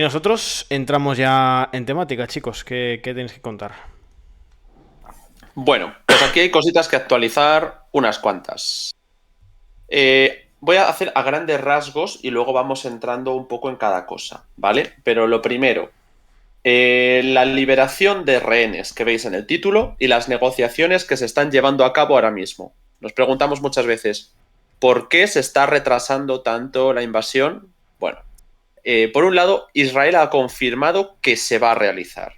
Y nosotros entramos ya en temática, chicos. ¿Qué tenéis que contar? Bueno, pues aquí hay cositas que actualizar, unas cuantas. Voy a hacer a grandes rasgos y luego vamos entrando un poco en cada cosa, ¿vale? Pero lo primero, la liberación de rehenes que veis en el título y las negociaciones que se están llevando a cabo ahora mismo. Nos preguntamos muchas veces, ¿por qué se está retrasando tanto la invasión? Bueno, por un lado, Israel ha confirmado que se va a realizar.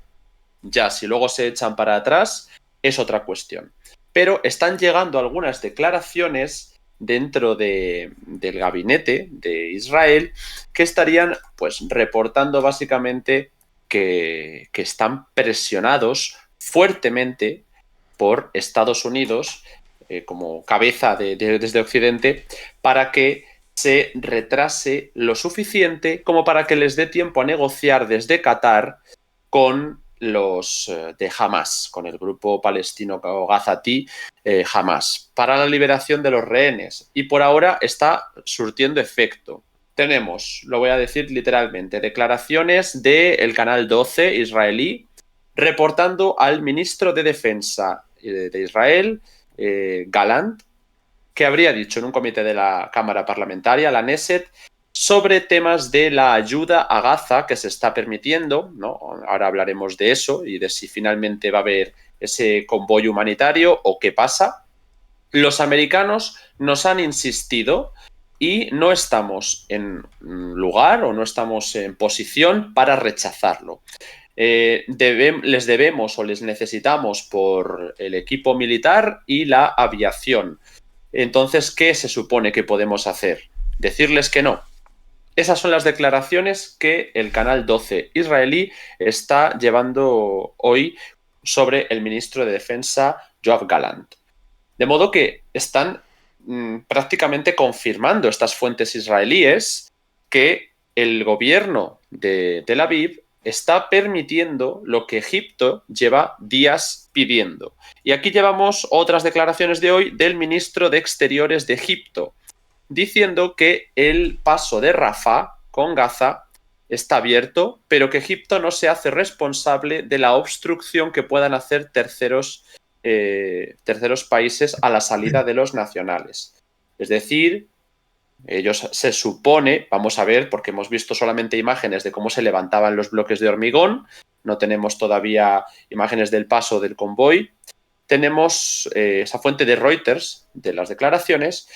Ya, si luego se echan para atrás, es otra cuestión. Pero están llegando algunas declaraciones dentro del gabinete de Israel que estarían pues reportando básicamente que están presionados fuertemente por Estados Unidos como cabeza desde Occidente para que se retrase lo suficiente como para que les dé tiempo a negociar desde Qatar con los de Hamas, con el grupo palestino Gazatí Hamas, para la liberación de los rehenes. Y por ahora está surtiendo efecto. Tenemos, lo voy a decir literalmente, declaraciones del canal 12 israelí reportando al ministro de Defensa de Israel, Galant, que habría dicho en un comité de la Cámara Parlamentaria, la Knesset, sobre temas de la ayuda a Gaza que se está permitiendo, ¿no? Ahora hablaremos de eso y de si finalmente va a haber ese convoy humanitario o qué pasa. Los americanos nos han insistido y no estamos en lugar o no estamos en posición para rechazarlo. Les debemos o les necesitamos por el equipo militar y la aviación. Entonces, ¿qué se supone que podemos hacer? Decirles que no. Esas son las declaraciones que el canal 12 israelí está llevando hoy sobre el ministro de Defensa, Yoav Gallant. De modo que están prácticamente confirmando estas fuentes israelíes que el gobierno de Tel Aviv está permitiendo lo que Egipto lleva días pidiendo. Y aquí llevamos otras declaraciones de hoy del ministro de Exteriores de Egipto, diciendo que el paso de Rafah con Gaza está abierto, pero que Egipto no se hace responsable de la obstrucción que puedan hacer terceros países a la salida de los nacionales. Es decir, ellos se supone, vamos a ver, porque hemos visto solamente imágenes de cómo se levantaban los bloques de hormigón, no tenemos todavía imágenes del paso del convoy, tenemos esa fuente de Reuters de las declaraciones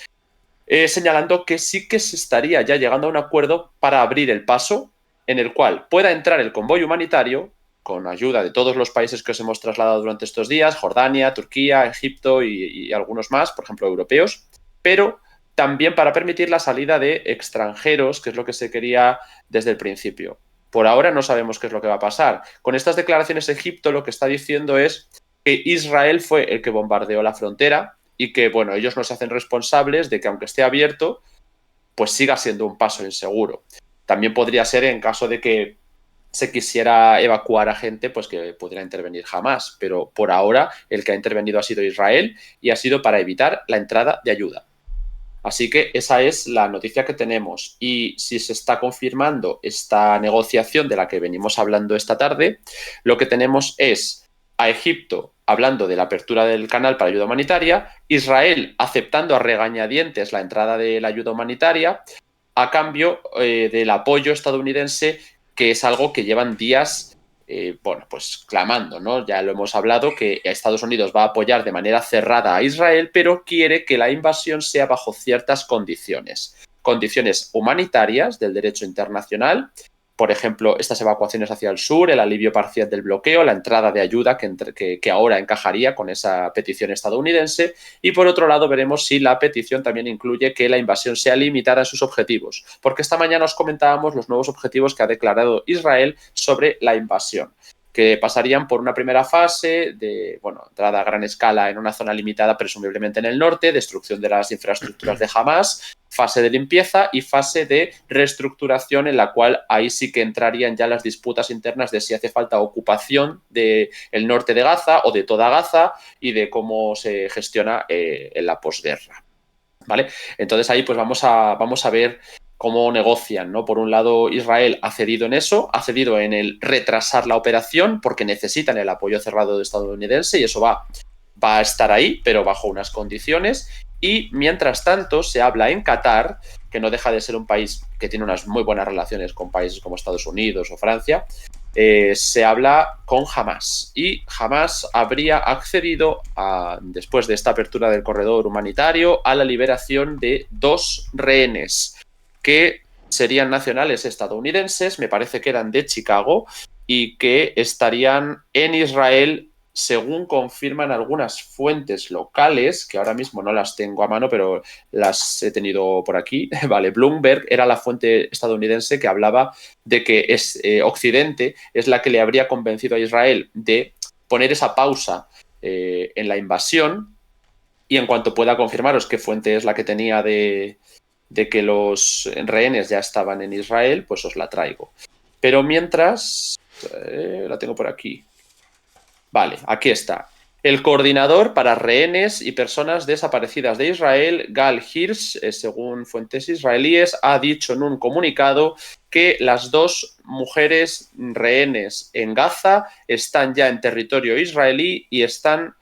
señalando que sí que se estaría ya llegando a un acuerdo para abrir el paso en el cual pueda entrar el convoy humanitario con ayuda de todos los países que os hemos trasladado durante estos días, Jordania, Turquía, Egipto y algunos más, por ejemplo, europeos, pero también para permitir la salida de extranjeros, que es lo que se quería desde el principio. Por ahora no sabemos qué es lo que va a pasar. Con estas declaraciones, Egipto lo que está diciendo es que Israel fue el que bombardeó la frontera y que, bueno, ellos no se hacen responsables de que aunque esté abierto, pues siga siendo un paso inseguro. También podría ser en caso de que se quisiera evacuar a gente, pues que pudiera intervenir jamás. Pero por ahora el que ha intervenido ha sido Israel y ha sido para evitar la entrada de ayuda. Así que esa es la noticia que tenemos. Y si se está confirmando esta negociación de la que venimos hablando esta tarde, lo que tenemos es a Egipto hablando de la apertura del canal para ayuda humanitaria, Israel aceptando a regañadientes la entrada de la ayuda humanitaria a cambio del apoyo estadounidense, que es algo que llevan días bueno, pues clamando, ¿no? Ya lo hemos hablado, que Estados Unidos va a apoyar de manera cerrada a Israel, pero quiere que la invasión sea bajo ciertas condiciones. Condiciones humanitarias del derecho internacional, por ejemplo, estas evacuaciones hacia el sur, el alivio parcial del bloqueo, la entrada de ayuda que ahora encajaría con esa petición estadounidense, y por otro lado veremos si la petición también incluye que la invasión sea limitada en sus objetivos, porque esta mañana os comentábamos los nuevos objetivos que ha declarado Israel sobre la invasión, que pasarían por una primera fase de, bueno, entrada a gran escala en una zona limitada, presumiblemente en el norte, destrucción de las infraestructuras de Hamas, fase de limpieza y fase de reestructuración, en la cual ahí sí que entrarían ya las disputas internas de si hace falta ocupación del norte de Gaza o de toda Gaza y de cómo se gestiona en la posguerra. ¿Vale? Entonces ahí pues vamos a ver cómo negocian, ¿no? Por un lado, Israel ha cedido en eso, ha cedido en el retrasar la operación porque necesitan el apoyo cerrado estadounidense y eso va a estar ahí, pero bajo unas condiciones. Y mientras tanto, se habla en Qatar, que no deja de ser un país que tiene unas muy buenas relaciones con países como Estados Unidos o Francia, se habla con Hamas. Y Hamas habría accedido, después de esta apertura del corredor humanitario, a la liberación de 2 rehenes que serían nacionales estadounidenses, me parece que eran de Chicago, y que estarían en Israel, según confirman algunas fuentes locales, que ahora mismo no las tengo a mano, pero las he tenido por aquí. Vale, Bloomberg era la fuente estadounidense que hablaba de que Occidente es la que le habría convencido a Israel de poner esa pausa en la invasión, y en cuanto pueda confirmaros qué fuente es la que tenía de que los rehenes ya estaban en Israel, pues os la traigo. Pero mientras, la tengo por aquí. Vale, aquí está. El coordinador para rehenes y personas desaparecidas de Israel, Gal Hirsch, según fuentes israelíes, ha dicho en un comunicado que las 2 mujeres rehenes en Gaza están ya en territorio israelí y están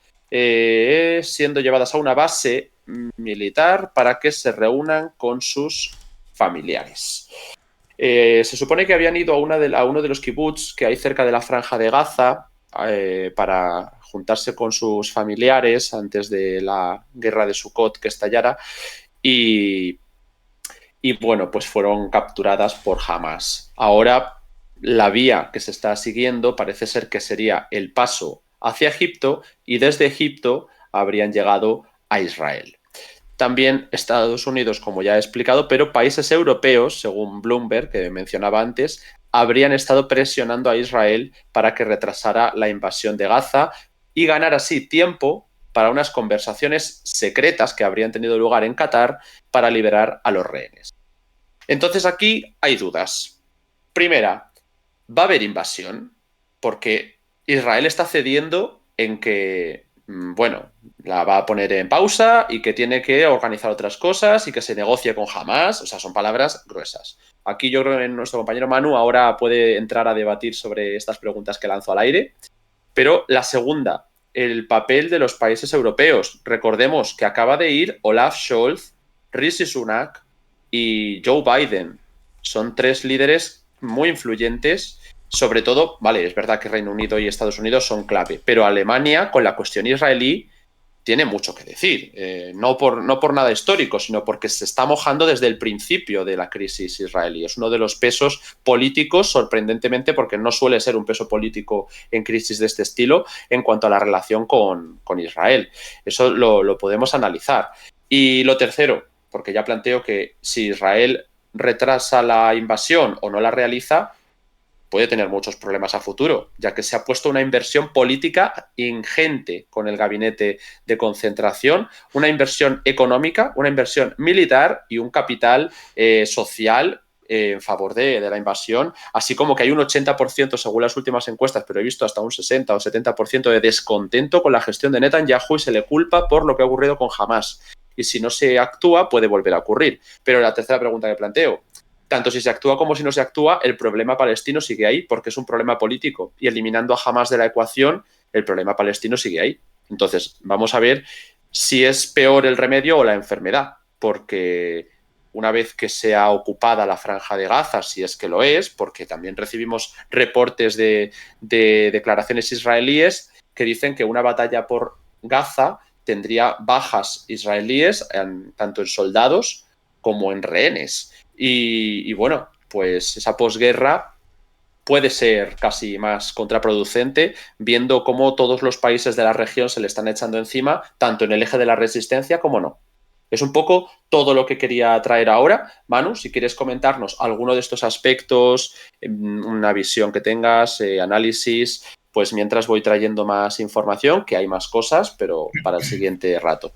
siendo llevadas a una base militar para que se reúnan con sus familiares. Se supone que habían ido a uno de los kibbutz que hay cerca de la franja de Gaza para juntarse con sus familiares antes de la guerra de Sukkot que estallara, y, y bueno, pues fueron capturadas por Hamas. Ahora la vía que se está siguiendo parece ser que sería el paso hacia Egipto y desde Egipto habrían llegado a Israel. También Estados Unidos, como ya he explicado, pero países europeos, según Bloomberg, que mencionaba antes, habrían estado presionando a Israel para que retrasara la invasión de Gaza y ganar así tiempo para unas conversaciones secretas que habrían tenido lugar en Qatar para liberar a los rehenes. Entonces aquí hay dudas. Primera, ¿va a haber invasión? Porque Israel está cediendo en que, bueno, la va a poner en pausa y que tiene que organizar otras cosas y que se negocie con Hamas. O sea, son palabras gruesas. Aquí yo creo que nuestro compañero Manu ahora puede entrar a debatir sobre estas preguntas que lanzo al aire. Pero la segunda, el papel de los países europeos. Recordemos que acaba de ir Olaf Scholz, Rishi Sunak y Joe Biden. Son 3 líderes muy influyentes. Sobre todo, vale, es verdad que Reino Unido y Estados Unidos son clave, pero Alemania, con la cuestión israelí, tiene mucho que decir. No por nada histórico, sino porque se está mojando desde el principio de la crisis israelí. Es uno de los pesos políticos, sorprendentemente, porque no suele ser un peso político en crisis de este estilo en cuanto a la relación con Israel. Eso lo podemos analizar. Y lo tercero, porque ya planteo que si Israel retrasa la invasión o no la realiza, puede tener muchos problemas a futuro, ya que se ha puesto una inversión política ingente con el gabinete de concentración, una inversión económica, una inversión militar y un capital social en favor de la invasión, así como que hay un 80% según las últimas encuestas, pero he visto hasta un 60 o 70% de descontento con la gestión de Netanyahu y se le culpa por lo que ha ocurrido con Hamas. Y si no se actúa, puede volver a ocurrir. Pero la tercera pregunta que planteo, tanto si se actúa como si no se actúa, el problema palestino sigue ahí porque es un problema político y eliminando a Hamas de la ecuación, el problema palestino sigue ahí. Entonces, vamos a ver si es peor el remedio o la enfermedad, porque una vez que sea ocupada la franja de Gaza, si es que lo es, porque también recibimos reportes de declaraciones israelíes que dicen que una batalla por Gaza tendría bajas israelíes tanto en soldados como en rehenes. Y bueno, pues esa posguerra puede ser casi más contraproducente, viendo cómo todos los países de la región se le están echando encima, tanto en el eje de la resistencia como no. Es un poco todo lo que quería traer ahora. Manu, si quieres comentarnos alguno de estos aspectos, una visión que tengas, análisis, pues mientras voy trayendo más información, que hay más cosas, pero para el siguiente rato.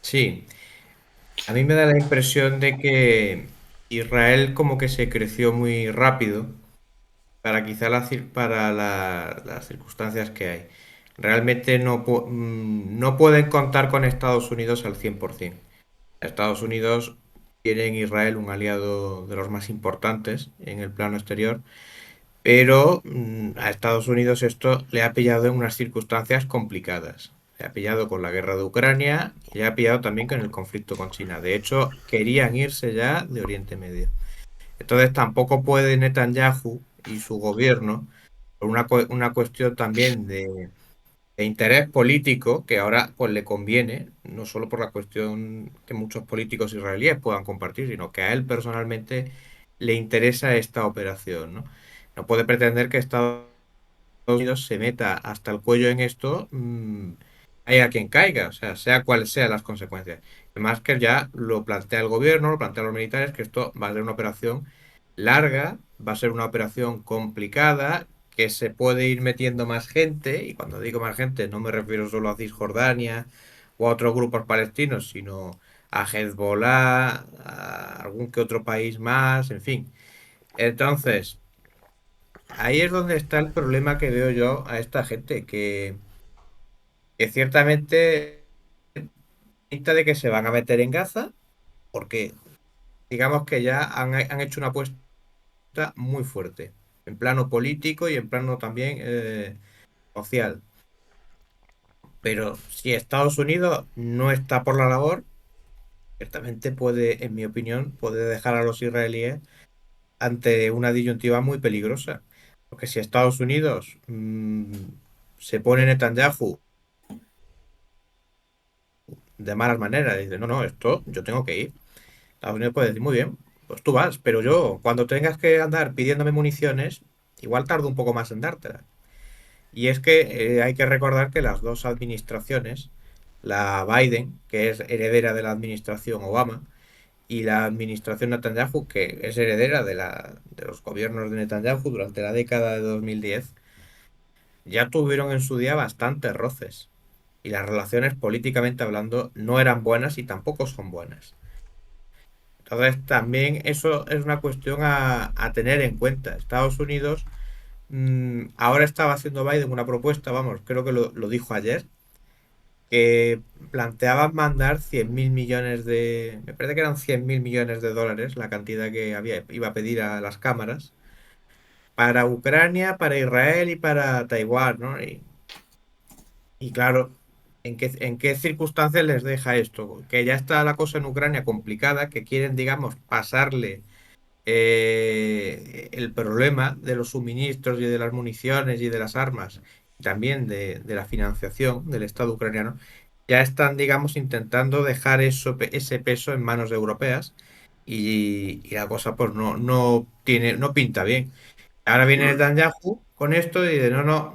Sí, a mí me da la impresión de que Israel como que se creció muy rápido para quizá las circunstancias que hay. Realmente no pueden contar con Estados Unidos al 100%. Estados Unidos tiene en Israel un aliado de los más importantes en el plano exterior, pero a Estados Unidos esto le ha pillado en unas circunstancias complicadas. Le ha pillado con la guerra de Ucrania y le ha pillado también con el conflicto con China. De hecho, querían irse ya de Oriente Medio. Entonces tampoco puede Netanyahu y su gobierno, por una cuestión también de interés político, que ahora pues le conviene, no solo por la cuestión que muchos políticos israelíes puedan compartir, sino que a él personalmente le interesa esta operación, ¿no? No puede pretender que Estados Unidos se meta hasta el cuello en esto, haya quien caiga, o sea cuales sean las consecuencias. Además que ya lo plantea el gobierno, lo plantean los militares, que esto va a ser una operación larga, va a ser una operación complicada, que se puede ir metiendo más gente, y cuando digo más gente no me refiero solo a Cisjordania o a otros grupos palestinos, sino a Hezbollah, a algún que otro país más, en fin. Entonces, ahí es donde está el problema que veo yo a esta gente, que ciertamente pinta de que se van a meter en Gaza, porque digamos que ya han hecho una apuesta muy fuerte, en plano político y en plano también social. Pero si Estados Unidos no está por la labor, ciertamente puede, en mi opinión, puede dejar a los israelíes ante una disyuntiva muy peligrosa. Porque si Estados Unidos se pone Netanyahu de malas maneras, dice, no, no, esto yo tengo que ir. Estados Unidos puede decir, muy bien, pues tú vas, pero yo, cuando tengas que andar pidiéndome municiones, igual tardo un poco más en dártelas. Y es que hay que recordar que las dos administraciones, la Biden, que es heredera de la administración Obama, y la administración Netanyahu, que es heredera de los gobiernos de Netanyahu durante la década de 2010, ya tuvieron en su día bastantes roces. Y las relaciones políticamente hablando no eran buenas y tampoco son buenas. Entonces también eso es una cuestión a tener en cuenta. Estados Unidos ahora estaba haciendo Biden una propuesta, vamos, creo que lo dijo ayer, que planteaban mandar 100.000 millones me parece que eran 100.000 millones de dólares, la cantidad que iba a pedir a las cámaras, para Ucrania, para Israel y para Taiwán, ¿no? Y claro, ¿en qué circunstancias les deja esto? Que ya está la cosa en Ucrania complicada, que quieren, digamos, pasarle el problema de los suministros y de las municiones y de las armas, y también de la financiación del Estado ucraniano, ya están, digamos, intentando dejar ese peso en manos europeas y la cosa pues no pinta bien. Ahora viene Netanyahu con esto y dice, no, no,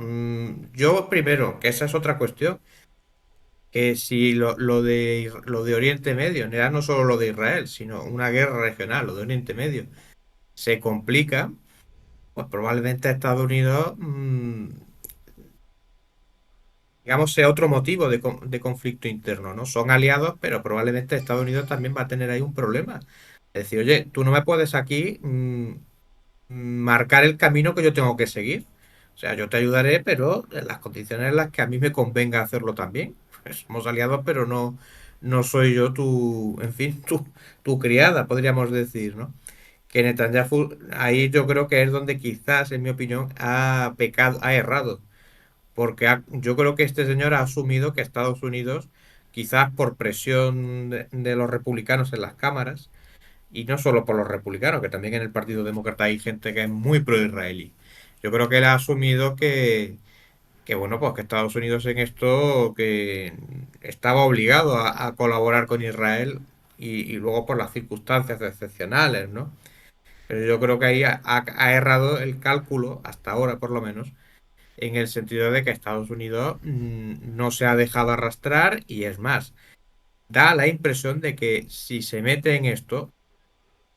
yo primero, que esa es otra cuestión, que si lo de Oriente Medio, ya no solo lo de Israel, sino una guerra regional, lo de Oriente Medio, se complica, pues probablemente Estados Unidos, digamos, sea otro motivo de conflicto interno, ¿no? Son aliados, pero probablemente Estados Unidos también va a tener ahí un problema. Es decir, oye, tú no me puedes aquí marcar el camino que yo tengo que seguir. O sea, yo te ayudaré, pero en las condiciones en las que a mí me convenga hacerlo también. Pues somos aliados, pero no soy yo en fin, tu criada, podríamos decir, ¿no? Que Netanyahu, ahí yo creo que es donde quizás, en mi opinión, ha pecado, ha errado. Porque yo creo que este señor ha asumido que Estados Unidos, quizás por presión de los republicanos en las cámaras, y no solo por los republicanos, que también en el Partido Demócrata hay gente que es muy pro-israelí. Yo creo que él ha asumido que bueno, pues que Estados Unidos en esto que estaba obligado a colaborar con Israel y luego por las circunstancias excepcionales, ¿no? Pero yo creo que ahí ha errado el cálculo, hasta ahora por lo menos, en el sentido de que Estados Unidos no se ha dejado arrastrar y es más, da la impresión de que si se mete en esto,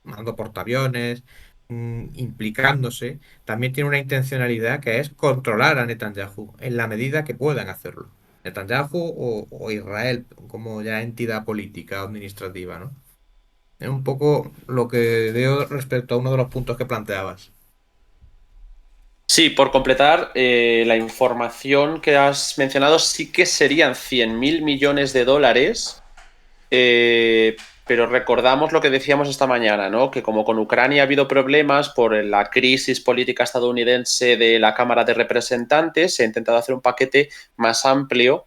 mandando portaaviones, implicándose, también tiene una intencionalidad que es controlar a Netanyahu en la medida que puedan hacerlo. Netanyahu o Israel como ya entidad política o administrativa, ¿no? Es un poco lo que veo respecto a uno de los puntos que planteabas. Sí, por completar, la información que has mencionado sí que serían 100.000 millones de dólares pero recordamos lo que decíamos esta mañana, ¿no? Que como con Ucrania ha habido problemas por la crisis política estadounidense de la Cámara de Representantes, se ha intentado hacer un paquete más amplio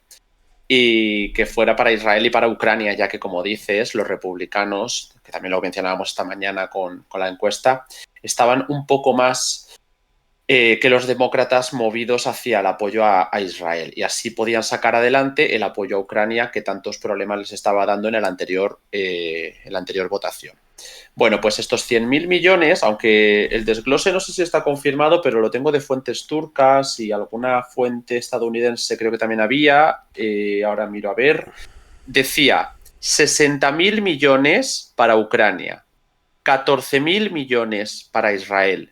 y que fuera para Israel y para Ucrania, ya que, como dices, los republicanos, que también lo mencionábamos esta mañana con la encuesta, estaban un poco más que los demócratas movidos hacia el apoyo a Israel, y así podían sacar adelante el apoyo a Ucrania que tantos problemas les estaba dando en la anterior votación. Bueno, pues estos 100.000 millones, aunque el desglose no sé si está confirmado, pero lo tengo de fuentes turcas y alguna fuente estadounidense creo que también había, ahora miro a ver, decía 60.000 millones para Ucrania, 14.000 millones para Israel,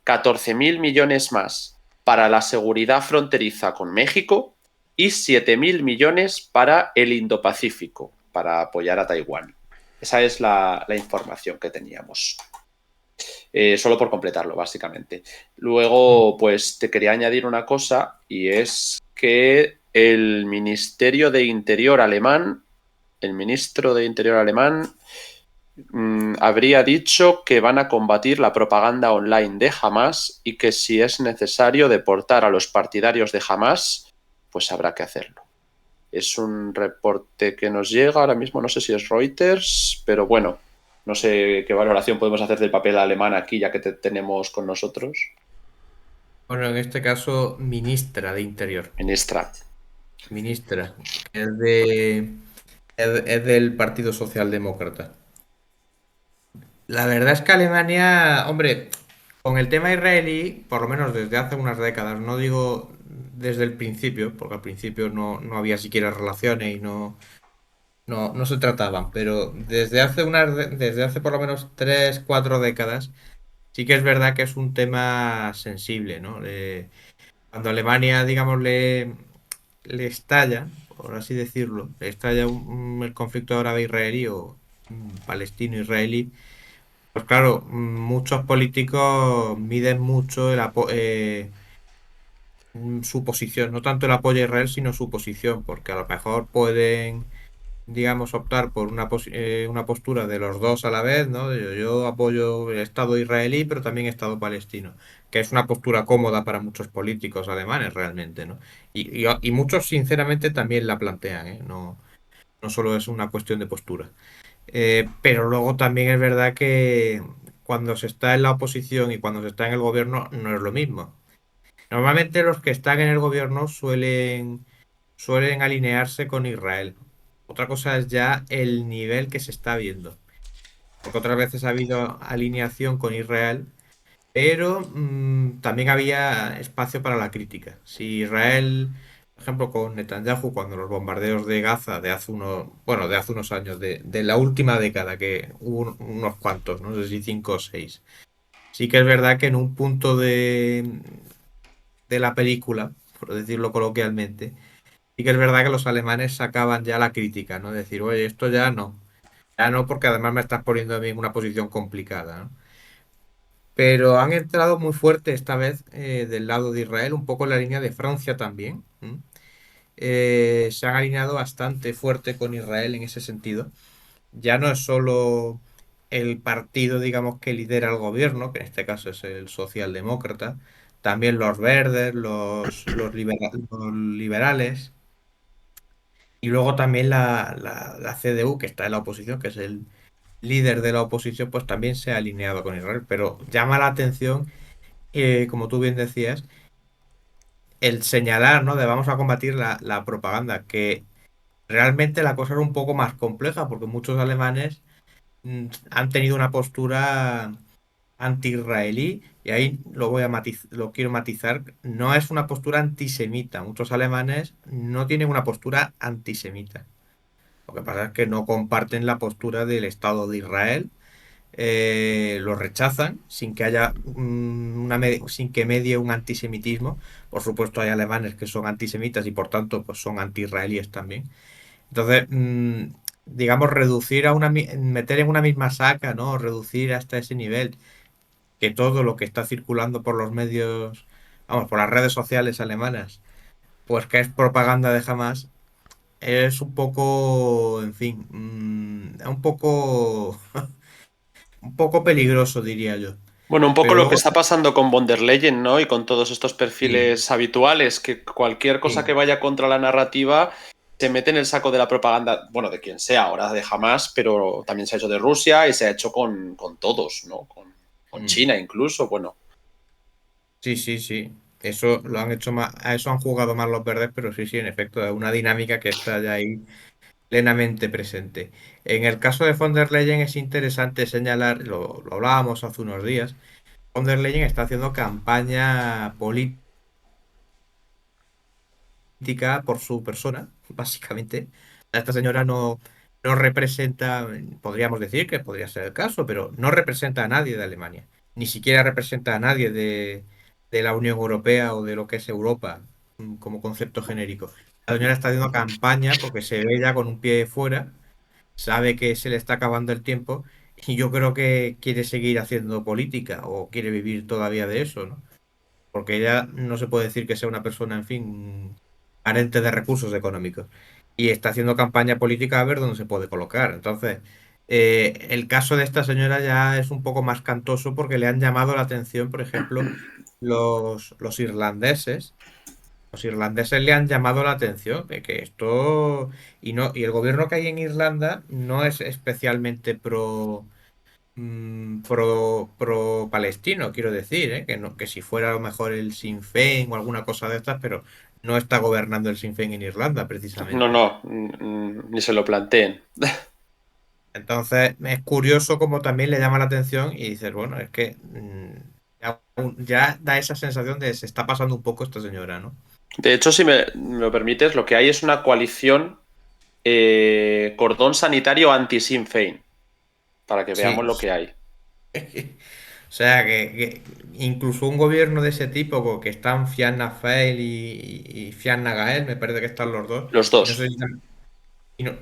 14.000 millones más para la seguridad fronteriza con México y 7.000 millones para el Indo-Pacífico, para apoyar a Taiwán. Esa es la información que teníamos. Solo por completarlo, básicamente. Luego, pues te quería añadir una cosa, y es que el Ministerio de Interior alemán, el ministro de Interior alemán, habría dicho que van a combatir la propaganda online de Hamas y que si es necesario deportar a los partidarios de Hamas, pues habrá que hacerlo. Es un reporte que nos llega, ahora mismo no sé si es Reuters, pero bueno, no sé qué valoración podemos hacer del papel alemán aquí, ya que te tenemos con nosotros. Bueno, en este caso, ministra de Interior. Ministra. Ministra, que es del Partido Socialdemócrata. La verdad es que Alemania, hombre, con el tema israelí, por lo menos desde hace unas décadas, no digo desde el principio, porque al principio no había siquiera relaciones y no se trataban, pero desde hace por lo menos 3, 4 décadas, sí que es verdad que es un tema sensible, ¿no? Cuando Alemania, digamos, le estalla, por así decirlo, le estalla el conflicto árabe-israelí o palestino-israelí, pues claro, muchos políticos miden mucho su posición, no tanto el apoyo a Israel, sino su posición, porque a lo mejor pueden, digamos, optar por una postura de los dos a la vez, ¿no? Yo apoyo el Estado israelí, pero también Estado palestino, que es una postura cómoda para muchos políticos alemanes realmente, ¿no? Y muchos, sinceramente, también la plantean, ¿eh? No solo es una cuestión de postura. Pero luego también es verdad que cuando se está en la oposición y cuando se está en el gobierno no es lo mismo. Normalmente los que están en el gobierno suelen alinearse con Israel. Otra cosa es ya el nivel que se está viendo. Porque otras veces ha habido alineación con Israel, pero también había espacio para la crítica. Si Israel, por ejemplo, con Netanyahu, cuando los bombardeos de Gaza de hace unos años, de la última década, que hubo unos cuantos, no sé si 5 o 6, sí que es verdad que en un punto de la película, por decirlo coloquialmente, sí que es verdad que los alemanes sacaban ya la crítica, ¿no? Decir, oye, esto ya no, porque además me estás poniendo a mí en una posición complicada, ¿no? Pero han entrado muy fuerte esta vez del lado de Israel, un poco en la línea de Francia también. ¿M? Se han alineado bastante fuerte con Israel en ese sentido. Ya no es solo el partido, digamos, que lidera el gobierno, que en este caso es el socialdemócrata, también los verdes, los liberales, y luego también la CDU, que está en la oposición, que es el líder de la oposición, pues también se ha alineado con Israel. Pero llama la atención, como tú bien decías, el señalar, ¿no? De vamos a combatir la propaganda, que realmente la cosa era un poco más compleja, porque muchos alemanes han tenido una postura anti-israelí, y ahí lo quiero matizar, no es una postura antisemita. Muchos alemanes no tienen una postura antisemita. Lo que pasa es que no comparten la postura del Estado de Israel, lo rechazan sin que haya sin que medie un antisemitismo. Por supuesto, hay alemanes que son antisemitas y por tanto pues son anti-israelíes también. Entonces, digamos, meter en una misma saca, ¿no? Reducir hasta ese nivel que todo lo que está circulando por los medios, vamos, por las redes sociales alemanas, pues que es propaganda de Hamas, es un poco, en fin, un poco, un poco peligroso, diría yo. Bueno, un poco Pero lo que luego, está pasando con von der Leyen, ¿no? Y con todos estos sí, perfiles habituales, que cualquier cosa que sí, vaya contra la narrativa se mete en el saco de la propaganda, bueno, de quien sea, ahora de Hamas, pero también se ha hecho de Rusia y se ha hecho con todos, ¿no? Con mm, China incluso, bueno. sí, sí, sí. Eso lo han hecho más, a eso han jugado más los verdes, pero sí, sí, en efecto, es una dinámica que está ya ahí plenamente presente. En el caso de von der Leyen es interesante señalar, lo hablábamos hace unos días, von der Leyen está haciendo campaña política por su persona, básicamente. Esta señora no representa, podríamos decir que podría ser el caso, pero no representa a nadie de Alemania, ni siquiera representa a nadie de la Unión Europea o de lo que es Europa como concepto genérico. La señora está haciendo campaña porque se ve ya con un pie fuera, sabe que se le está acabando el tiempo y yo creo que quiere seguir haciendo política o quiere vivir todavía de eso, ¿no? Porque ella no se puede decir que sea una persona, en fin, carente de recursos económicos. Y está haciendo campaña política a ver dónde se puede colocar. Entonces, el caso de esta señora ya es un poco más cantoso porque le han llamado la atención, por ejemplo, los irlandeses. Los irlandeses le han llamado la atención de que esto y no y el gobierno que hay en Irlanda no es especialmente pro palestino, quiero decir, ¿eh? Que no, que si fuera a lo mejor el Sinn Féin o alguna cosa de estas, pero no está gobernando el Sinn Féin en Irlanda, No, precisamente. no, ni se lo planteen. Entonces, es curioso como también le llama la atención y dices, bueno, es que ya da esa sensación de se está pasando un poco esta señora, ¿no? De hecho, si me lo permites, lo que hay es una coalición cordón sanitario anti-Sinn Féin, para que veamos Sí. lo que hay. O sea, que incluso un gobierno de ese tipo, que están Fianna Fáil y Fianna Gael, me parece que están los dos, Los y no sé dos. si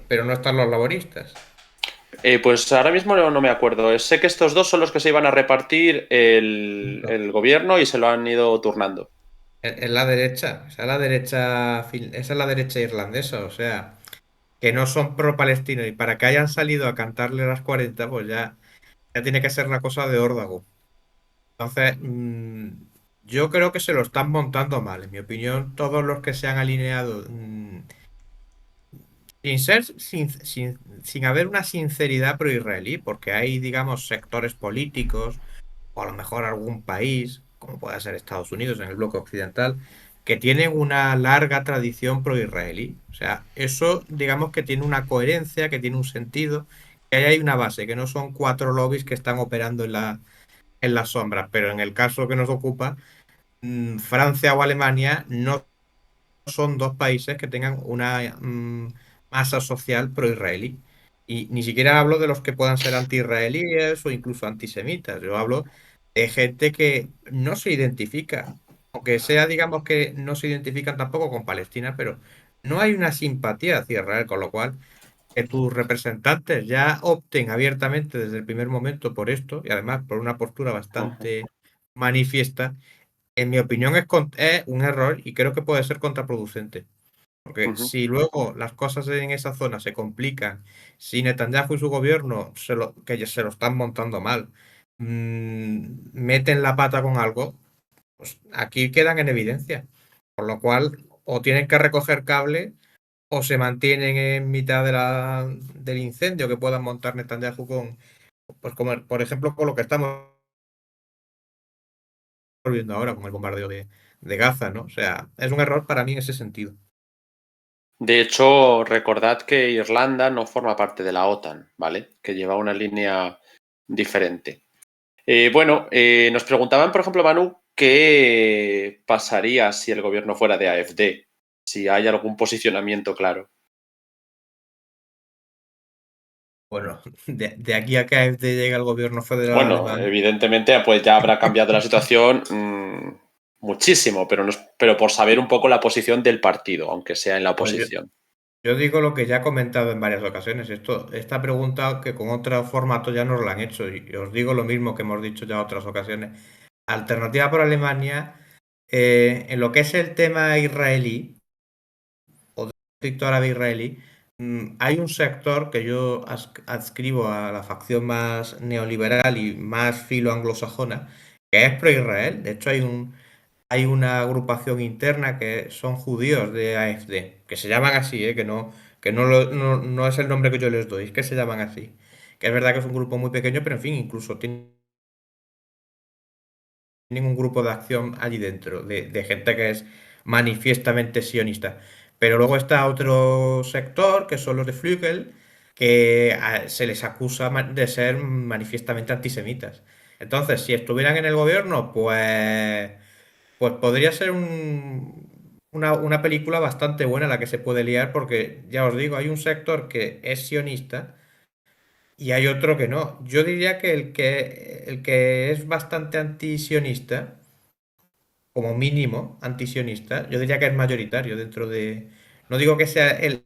pero no están los laboristas. Pues ahora mismo no me acuerdo. Sé que estos dos son los que se iban a repartir el gobierno y se lo han ido turnando. En la derecha, esa es la derecha, esa es la derecha irlandesa, o sea, que no son pro-palestinos y para que hayan salido a cantarle las 40 pues ya tiene que ser la cosa de órdago. Entonces, yo creo que se lo están montando mal. En mi opinión, todos los que se han alineado, sin ser, sin haber una sinceridad pro-israelí, porque hay, digamos, sectores políticos o a lo mejor algún país, como puede ser Estados Unidos en el bloque occidental, que tienen una larga tradición pro-israelí. O sea, eso digamos que tiene una coherencia, que tiene un sentido, que ahí hay una base, que no son cuatro lobbies que están operando en las sombras. Pero en el caso que nos ocupa, Francia o Alemania no son dos países que tengan una masa social pro-israelí. Y ni siquiera hablo de los que puedan ser anti-israelíes o incluso antisemitas. Yo hablo de gente que no se identifica, aunque sea, digamos que no se identifican tampoco con Palestina, pero no hay una simpatía hacia Israel, con lo cual que tus representantes ya opten abiertamente desde el primer momento por esto, y además por una postura Ujú, bastante manifiesta, en mi opinión es un error y creo que puede ser contraproducente. Porque ujú. si luego las cosas en esa zona se complican, si Netanyahu y su gobierno que ya se lo están montando mal, meten la pata con algo, pues aquí quedan en evidencia. Por lo cual, o tienen que recoger cable o se mantienen en mitad del incendio que puedan montar Netanyahu pues como, por ejemplo, con lo que estamos viendo ahora con el bombardeo de Gaza, ¿no? O sea, es un error para mí en ese sentido. De hecho, recordad que Irlanda no forma parte de la OTAN, ¿vale? Que lleva una línea diferente. Bueno, nos preguntaban, por ejemplo, Manu, qué pasaría si el gobierno fuera de AfD, si hay algún posicionamiento claro. Bueno, de aquí a que AfD llegue al gobierno federal Bueno, alemán, evidentemente, pues ya habrá cambiado la situación muchísimo, pero, pero por saber un poco la posición del partido, aunque sea en la pues oposición. yo digo lo que ya he comentado en varias ocasiones. Esta pregunta que con otro formato ya nos la han hecho y os digo lo mismo que hemos dicho ya en otras ocasiones. Alternativa por Alemania, en lo que es el tema israelí, conflicto árabe-israelí, hay un sector que yo adscribo a la facción más neoliberal y más filo-anglosajona, que es pro-Israel. De hecho, hay una agrupación interna que son judíos de AfD, que se llaman así, que no es el nombre que yo les doy, es que se llaman así. Que es verdad que es un grupo muy pequeño, pero en fin, incluso tienen un grupo de acción allí dentro, de gente que es manifiestamente sionista. Pero luego está otro sector, que son los de Flügel, que se les acusa de ser manifiestamente antisemitas. Entonces, si estuvieran en el gobierno, pues podría ser una película bastante buena la que se puede liar, porque ya os digo, hay un sector que es sionista y hay otro que no. Yo diría que el que es bastante antisionista, como mínimo antisionista, yo diría que es mayoritario dentro de... No digo que sea el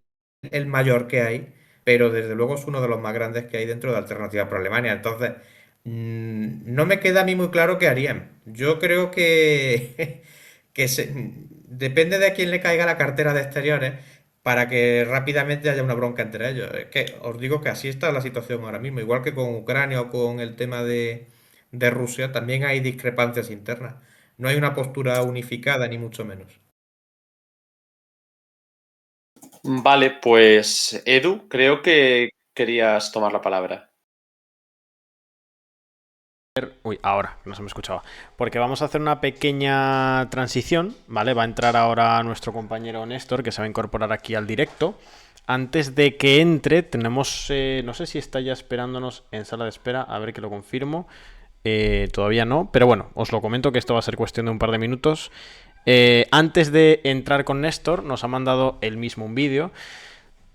mayor que hay, pero desde luego es uno de los más grandes que hay dentro de Alternativa por Alemania. Entonces, no me queda a mí muy claro qué harían. Yo creo que, depende de a quién le caiga la cartera de exteriores para que rápidamente haya una bronca entre ellos. Es que os digo que así está la situación ahora mismo. Igual que con Ucrania o con el tema de Rusia, también hay discrepancias internas. No hay una postura unificada, ni mucho menos. Vale, pues Edu, creo que querías tomar la palabra. Uy, ahora, no se me escuchaba. Porque vamos a hacer una pequeña transición, ¿vale? Va a entrar ahora nuestro compañero Néstor, que se va a incorporar aquí al directo. Antes de que entre, tenemos, no sé si está ya esperándonos en sala de espera, a ver que lo confirmo. Todavía no, pero bueno, os lo comento que esto va a ser cuestión de un par de minutos. Antes de entrar con Néstor, nos ha mandado él mismo un vídeo.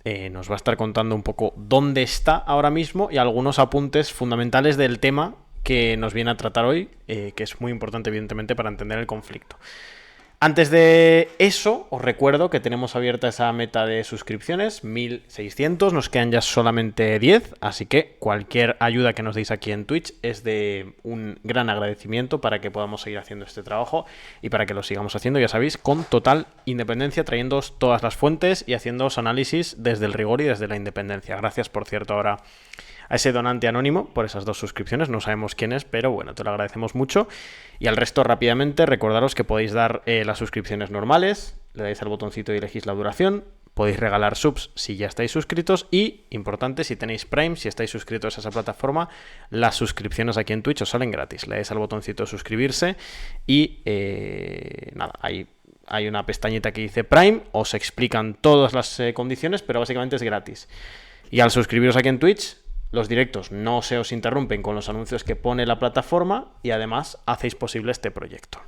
Nos va a estar contando un poco dónde está ahora mismo y algunos apuntes fundamentales del tema que nos viene a tratar hoy, que es muy importante evidentemente para entender el conflicto. Antes de eso, os recuerdo que tenemos abierta esa meta de suscripciones, 1600, nos quedan ya solamente 10, así que cualquier ayuda que nos deis aquí en Twitch es de un gran agradecimiento para que podamos seguir haciendo este trabajo y para que lo sigamos haciendo, ya sabéis, con total independencia, trayéndoos todas las fuentes y haciéndoos análisis desde el rigor y desde la independencia. Gracias, por cierto, ahora a ese donante anónimo por esas 2 suscripciones, no sabemos quién es, pero bueno, te lo agradecemos mucho. Y al resto, rápidamente, recordaros que podéis dar las suscripciones normales, le dais al botoncito y elegís la duración, podéis regalar subs si ya estáis suscritos y, importante, si tenéis Prime, si estáis suscritos a esa plataforma, las suscripciones aquí en Twitch os salen gratis, le dais al botoncito de suscribirse y nada, hay una pestañita que dice Prime, os explican todas las condiciones, pero básicamente es gratis. Y al suscribiros aquí en Twitch, los directos no se os interrumpen con los anuncios que pone la plataforma y además hacéis posible este proyecto.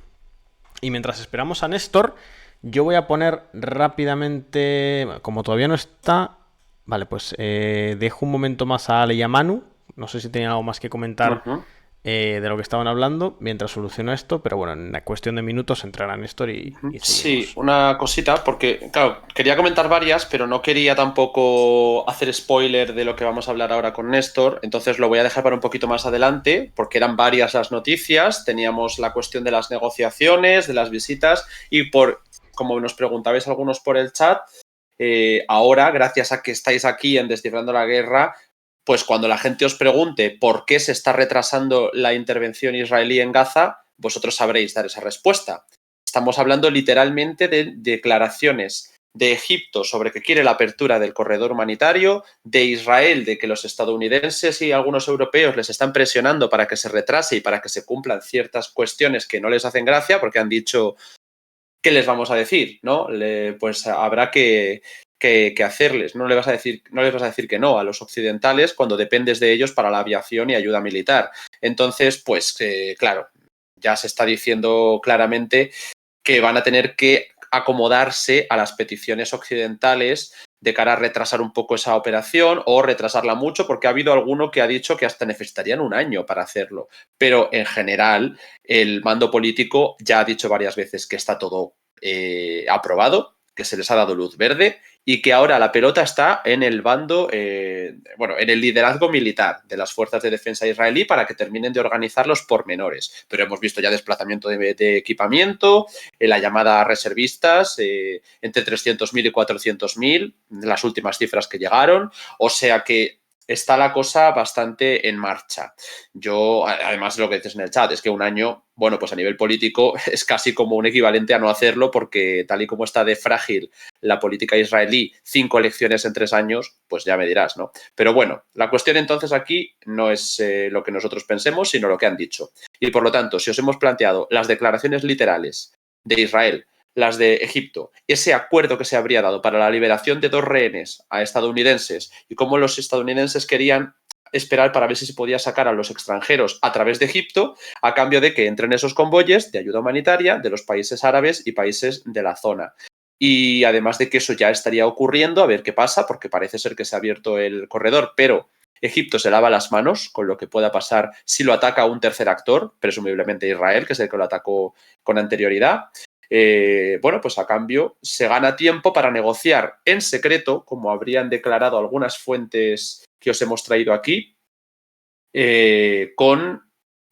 Y mientras esperamos a Néstor, yo voy a poner rápidamente, como todavía no está, vale, pues dejo un momento más a Ale y a Manu. No sé si tenían algo más que comentar de lo que estaban hablando mientras soluciono esto, pero bueno, en una cuestión de minutos entrará Néstor y seguimos. Sí, una cosita, porque claro, quería comentar varias, pero no quería tampoco hacer spoiler de lo que vamos a hablar ahora con Néstor, entonces lo voy a dejar para un poquito más adelante, porque eran varias las noticias, teníamos la cuestión de las negociaciones, de las visitas, y como nos preguntabais algunos por el chat, ahora, gracias a que estáis aquí en Descifrando la Guerra, pues cuando la gente os pregunte por qué se está retrasando la intervención israelí en Gaza, vosotros sabréis dar esa respuesta. Estamos hablando literalmente de declaraciones de Egipto sobre que quiere la apertura del corredor humanitario, de Israel de que los estadounidenses y algunos europeos les están presionando para que se retrase y para que se cumplan ciertas cuestiones que no les hacen gracia porque han dicho, ¿qué les vamos a decir? ¿No? Pues habrá que hacerles. No les vas a decir que no a los occidentales cuando dependes de ellos para la aviación y ayuda militar. Entonces, pues claro, ya se está diciendo claramente que van a tener que acomodarse a las peticiones occidentales de cara a retrasar un poco esa operación o retrasarla mucho, porque ha habido alguno que ha dicho que hasta necesitarían un año para hacerlo. Pero en general, el mando político ya ha dicho varias veces que está todo aprobado, que se les ha dado luz verde y que ahora la pelota está en el bando, bueno, en el liderazgo militar de las fuerzas de defensa israelí para que terminen de organizar los pormenores. Pero hemos visto ya desplazamiento de equipamiento, la llamada a reservistas, entre 300.000 y 400.000, las últimas cifras que llegaron, o sea que está la cosa bastante en marcha. Yo, además de lo que dices en el chat, es que un año, bueno, pues a nivel político es casi como un equivalente a no hacerlo, porque tal y como está de frágil la política israelí, 5 elecciones en 3 años, pues ya me dirás, ¿no? Pero bueno, la cuestión entonces aquí no es lo que nosotros pensemos, sino lo que han dicho. Y por lo tanto, si os hemos planteado las declaraciones literales de Israel, las de Egipto, ese acuerdo que se habría dado para la liberación de 2 rehenes a estadounidenses y cómo los estadounidenses querían esperar para ver si se podía sacar a los extranjeros a través de Egipto a cambio de que entren esos convoyes de ayuda humanitaria de los países árabes y países de la zona. Y además de que eso ya estaría ocurriendo, a ver qué pasa, porque parece ser que se ha abierto el corredor, pero Egipto se lava las manos con lo que pueda pasar si lo ataca un tercer actor, presumiblemente Israel, que es el que lo atacó con anterioridad. Bueno, pues a cambio se gana tiempo para negociar en secreto, como habrían declarado algunas fuentes que os hemos traído aquí, con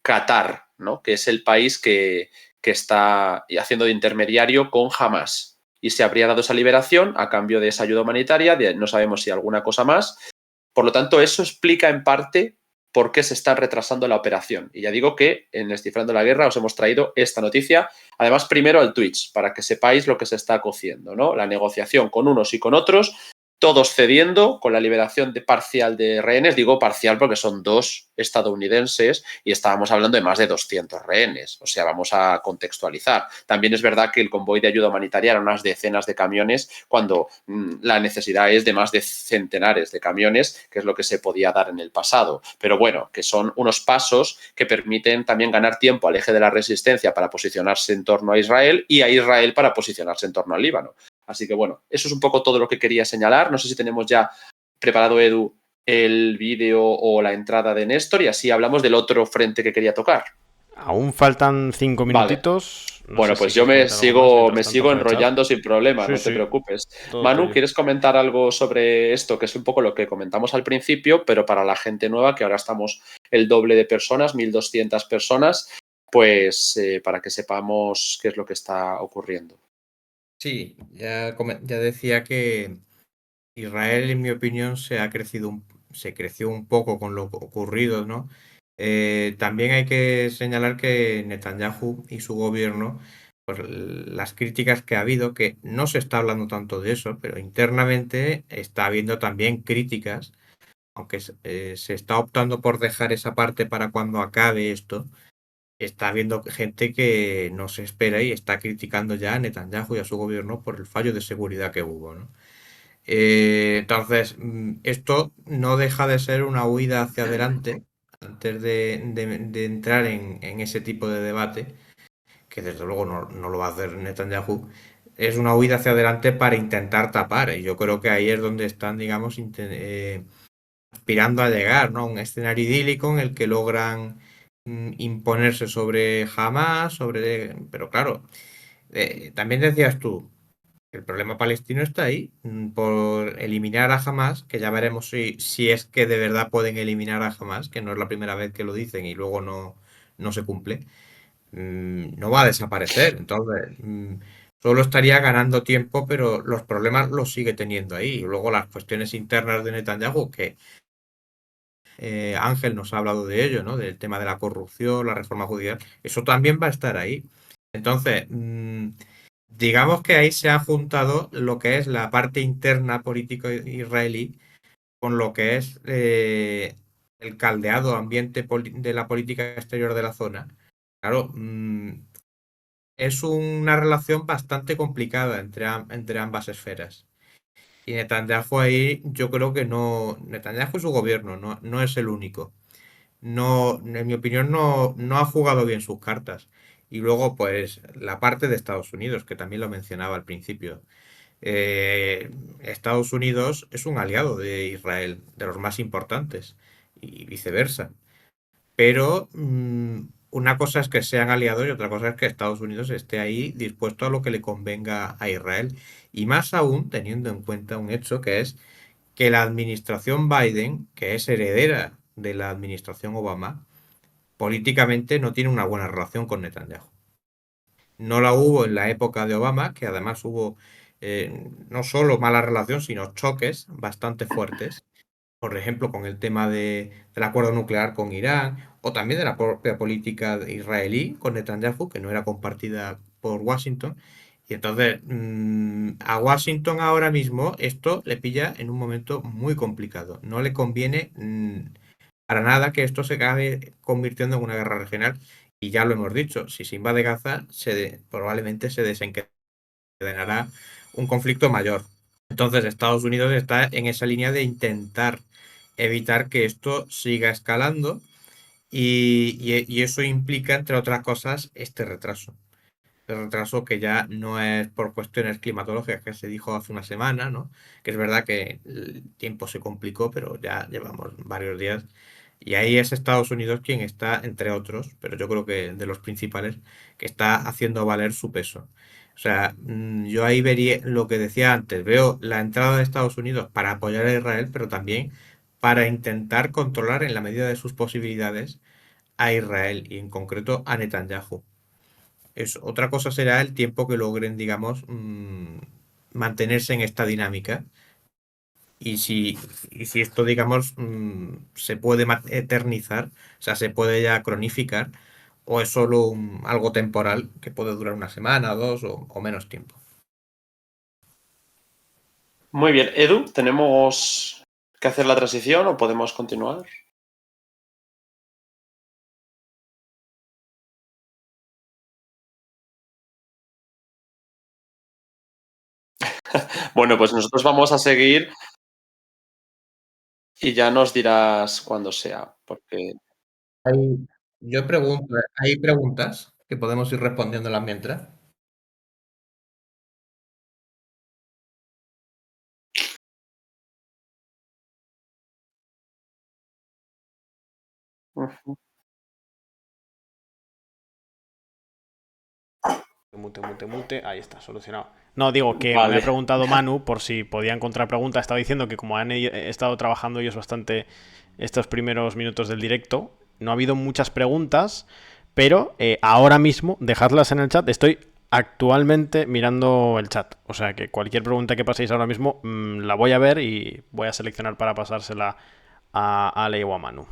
Qatar, ¿no? Que es el país que está haciendo de intermediario con Hamas. Y se habría dado esa liberación a cambio de esa ayuda humanitaria, no sabemos si alguna cosa más. Por lo tanto, eso explica en parte por qué se está retrasando la operación. Y ya digo que en Descifrando la Guerra os hemos traído esta noticia, además primero al Twitch, para que sepáis lo que se está cociendo, ¿no? La negociación con unos y con otros, todos cediendo con la liberación parcial de rehenes. Digo parcial porque son 2 estadounidenses y estábamos hablando de más de 200 rehenes. O sea, vamos a contextualizar. También es verdad que el convoy de ayuda humanitaria eran unas decenas de camiones cuando la necesidad es de más de centenares de camiones, que es lo que se podía dar en el pasado. Pero bueno, que son unos pasos que permiten también ganar tiempo al eje de la resistencia para posicionarse en torno a Israel y a Israel para posicionarse en torno al Líbano. Así que bueno, eso es un poco todo lo que quería señalar. No sé si tenemos ya preparado, Edu, el vídeo o la entrada de Néstor y así hablamos del otro frente que quería tocar. Aún faltan 5 Vale. minutitos. No Bueno, sé pues si yo quieres comentar algo más mientras me tanto sigo aprovechar. enrollando sin problema, Sí, no te sí, preocupes. todo Manu, tuyo. ¿quieres comentar algo sobre esto? Que es un poco lo que comentamos al principio, pero para la gente nueva, que ahora estamos el doble de personas, 1.200 personas, pues para que sepamos qué es lo que está ocurriendo. Sí, ya decía que Israel, en mi opinión, se creció un poco con lo ocurrido, ¿no? También hay que señalar que Netanyahu y su gobierno, pues las críticas que ha habido, que no se está hablando tanto de eso, pero internamente está habiendo también críticas, aunque se está optando por dejar esa parte para cuando acabe esto. Está habiendo gente que no se espera y está criticando ya a Netanyahu y a su gobierno por el fallo de seguridad que hubo, ¿no? Entonces, esto no deja de ser una huida hacia adelante antes de entrar en ese tipo de debate, que desde luego no lo va a hacer Netanyahu. Es una huida hacia adelante para intentar tapar. Y yo creo que ahí es donde están, digamos, aspirando a llegar, ¿no? A un escenario idílico en el que logran imponerse sobre Hamas, pero claro, también decías tú, el problema palestino está ahí, por eliminar a Hamas, que ya veremos si es que de verdad pueden eliminar a Hamas, que no es la primera vez que lo dicen y luego no se cumple, no va a desaparecer. Entonces, solo estaría ganando tiempo, pero los problemas los sigue teniendo ahí. Y luego las cuestiones internas de Netanyahu, que Ángel nos ha hablado de ello, ¿no? Del tema de la corrupción, la reforma judicial, eso también va a estar ahí. Entonces, digamos que ahí se ha juntado lo que es la parte interna política israelí con lo que es el caldeado ambiente de la política exterior de la zona. Claro, es una relación bastante complicada entre ambas esferas. Y Netanyahu ahí, yo creo que no. Netanyahu y su gobierno no es el único. No, en mi opinión, no ha jugado bien sus cartas. Y luego, pues, la parte de Estados Unidos, que también lo mencionaba al principio. Estados Unidos es un aliado de Israel, de los más importantes, y viceversa. Pero una cosa es que sean aliados y otra cosa es que Estados Unidos esté ahí dispuesto a lo que le convenga a Israel. Y más aún teniendo en cuenta un hecho que es que la administración Biden, que es heredera de la administración Obama, políticamente no tiene una buena relación con Netanyahu. No la hubo en la época de Obama, que además hubo no solo mala relación, sino choques bastante fuertes, por ejemplo, con el tema del acuerdo nuclear con Irán, o también de la propia política israelí con Netanyahu, que no era compartida por Washington. Y entonces, a Washington ahora mismo esto le pilla en un momento muy complicado. No le conviene para nada que esto se acabe convirtiendo en una guerra regional. Y ya lo hemos dicho, si se invade Gaza, probablemente se desencadenará un conflicto mayor. Entonces, Estados Unidos está en esa línea de intentar evitar que esto siga escalando y eso implica, entre otras cosas, este retraso. El retraso que ya no es por cuestiones climatológicas que se dijo hace una semana, ¿no? Que es verdad que el tiempo se complicó, pero ya llevamos varios días. Y ahí es Estados Unidos quien está, entre otros, pero yo creo que de los principales, que está haciendo valer su peso. O sea, yo ahí vería lo que decía antes, veo la entrada de Estados Unidos para apoyar a Israel, pero también para intentar controlar en la medida de sus posibilidades a Israel y en concreto a Netanyahu. Otra cosa será el tiempo que logren, digamos, mantenerse en esta dinámica y si esto, digamos, se puede eternizar, o sea, se puede ya cronificar, o es solo algo temporal que puede durar una semana, dos o menos tiempo. Muy bien, Edu, ¿tenemos que hacer la transición o podemos continuar? Bueno, pues nosotros vamos a seguir y ya nos dirás cuándo sea, porque Hay- yo pregunto, ¿hay preguntas que podemos ir respondiéndolas mientras? ujú, Mute, mute, mute. Ahí está, solucionado. No, digo que me ha vale. preguntado Manu por si podía encontrar preguntas. Estaba diciendo que como han estado trabajando ellos bastante estos primeros minutos del directo, no ha habido muchas preguntas, pero ahora mismo, dejadlas en el chat. Estoy actualmente mirando el chat. O sea que cualquier pregunta que paséis ahora mismo la voy a ver y voy a seleccionar para pasársela a Ale o a Manu.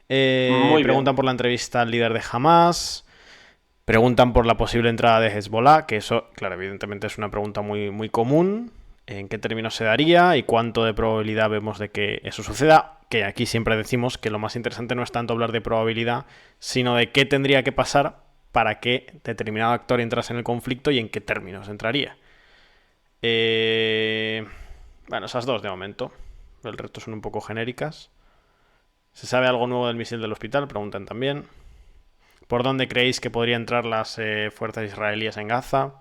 Muy Preguntan bien. por la entrevista al líder de Hamas. Preguntan por la posible entrada de Hezbollah, que eso, claro, evidentemente es una pregunta muy, muy común. ¿En qué términos se daría y cuánto de probabilidad vemos de que eso suceda? Que aquí siempre decimos que lo más interesante no es tanto hablar de probabilidad, sino de qué tendría que pasar para que determinado actor entrase en el conflicto y en qué términos entraría. Bueno, esas dos de momento. El resto son un poco genéricas. ¿Se sabe algo nuevo del misil del hospital? Preguntan también. ¿Por dónde creéis que podrían entrar las fuerzas israelíes en Gaza?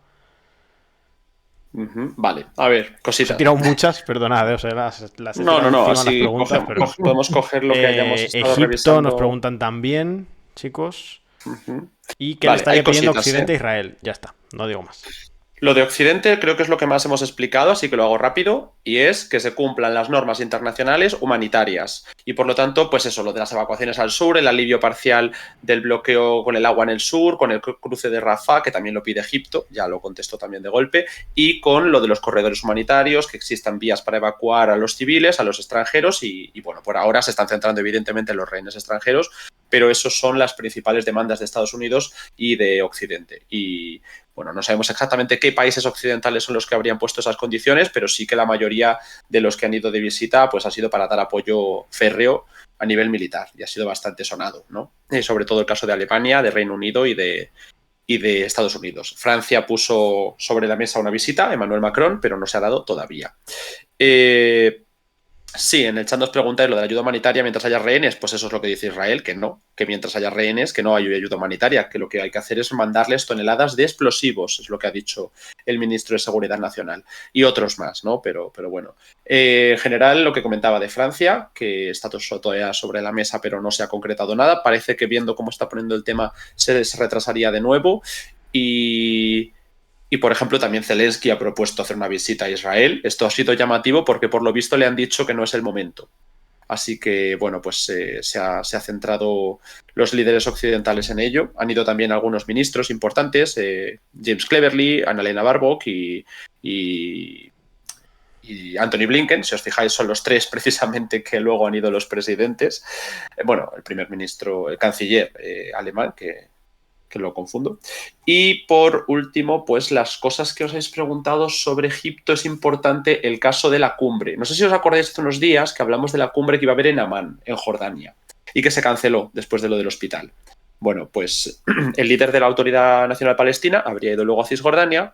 Vale, a ver, Os he cositas. tirado muchas, perdonad, o sea, las he No, tirado no, no, encima las así preguntas, pero... podemos coger lo que hayamos estado Egipto nos revisando. preguntan también, chicos. Ujú. ¿Y qué le Vale, hay estaría pidiendo cositas, Occidente ¿eh? a Israel? Ya está, no digo más. Lo de Occidente creo que es lo que más hemos explicado, así que lo hago rápido, y es que se cumplan las normas internacionales humanitarias. Y por lo tanto, pues eso, lo de las evacuaciones al sur, el alivio parcial del bloqueo con el agua en el sur, con el cruce de Rafah, que también lo pide Egipto, ya lo contestó también de golpe, y con lo de los corredores humanitarios, que existan vías para evacuar a los civiles, a los extranjeros, y bueno, por ahora se están centrando evidentemente en los rehenes extranjeros, pero esos son las principales demandas de Estados Unidos y de Occidente. Y bueno, no sabemos exactamente qué países occidentales son los que habrían puesto esas condiciones, pero sí que la mayoría de los que han ido de visita pues ha sido para dar apoyo férreo a nivel militar y ha sido bastante sonado, ¿no? Sobre todo el caso de Alemania, de Reino Unido y de Estados Unidos. Francia puso sobre la mesa una visita, Emmanuel Macron, pero no se ha dado todavía. Sí, en el chat nos preguntáis lo de la ayuda humanitaria mientras haya rehenes, pues eso es lo que dice Israel, que no, que mientras haya rehenes, que no hay ayuda humanitaria, que lo que hay que hacer es mandarles toneladas de explosivos, es lo que ha dicho el ministro de Seguridad Nacional, y otros más, ¿no? Pero bueno. En general, lo que comentaba de Francia, que está todavía sobre la mesa, pero no se ha concretado nada, parece que viendo cómo está poniendo el tema se retrasaría de nuevo, y, por ejemplo, también Zelensky ha propuesto hacer una visita a Israel. Esto ha sido llamativo porque, por lo visto, le han dicho que no es el momento. Así que, bueno, pues se ha centrado los líderes occidentales en ello. Han ido también algunos ministros importantes, James Cleverly, Annalena Baerbock y Anthony Blinken. Si os fijáis, son los tres precisamente que luego han ido los presidentes. Bueno, el primer ministro, el canciller alemán, que lo confundo. Y por último, pues las cosas que os habéis preguntado sobre Egipto, es importante el caso de la cumbre. No sé si os acordáis hace unos días que hablamos de la cumbre que iba a haber en Amán, en Jordania, y que se canceló después de lo del hospital. Bueno, pues el líder de la Autoridad Nacional Palestina habría ido luego a Cisjordania.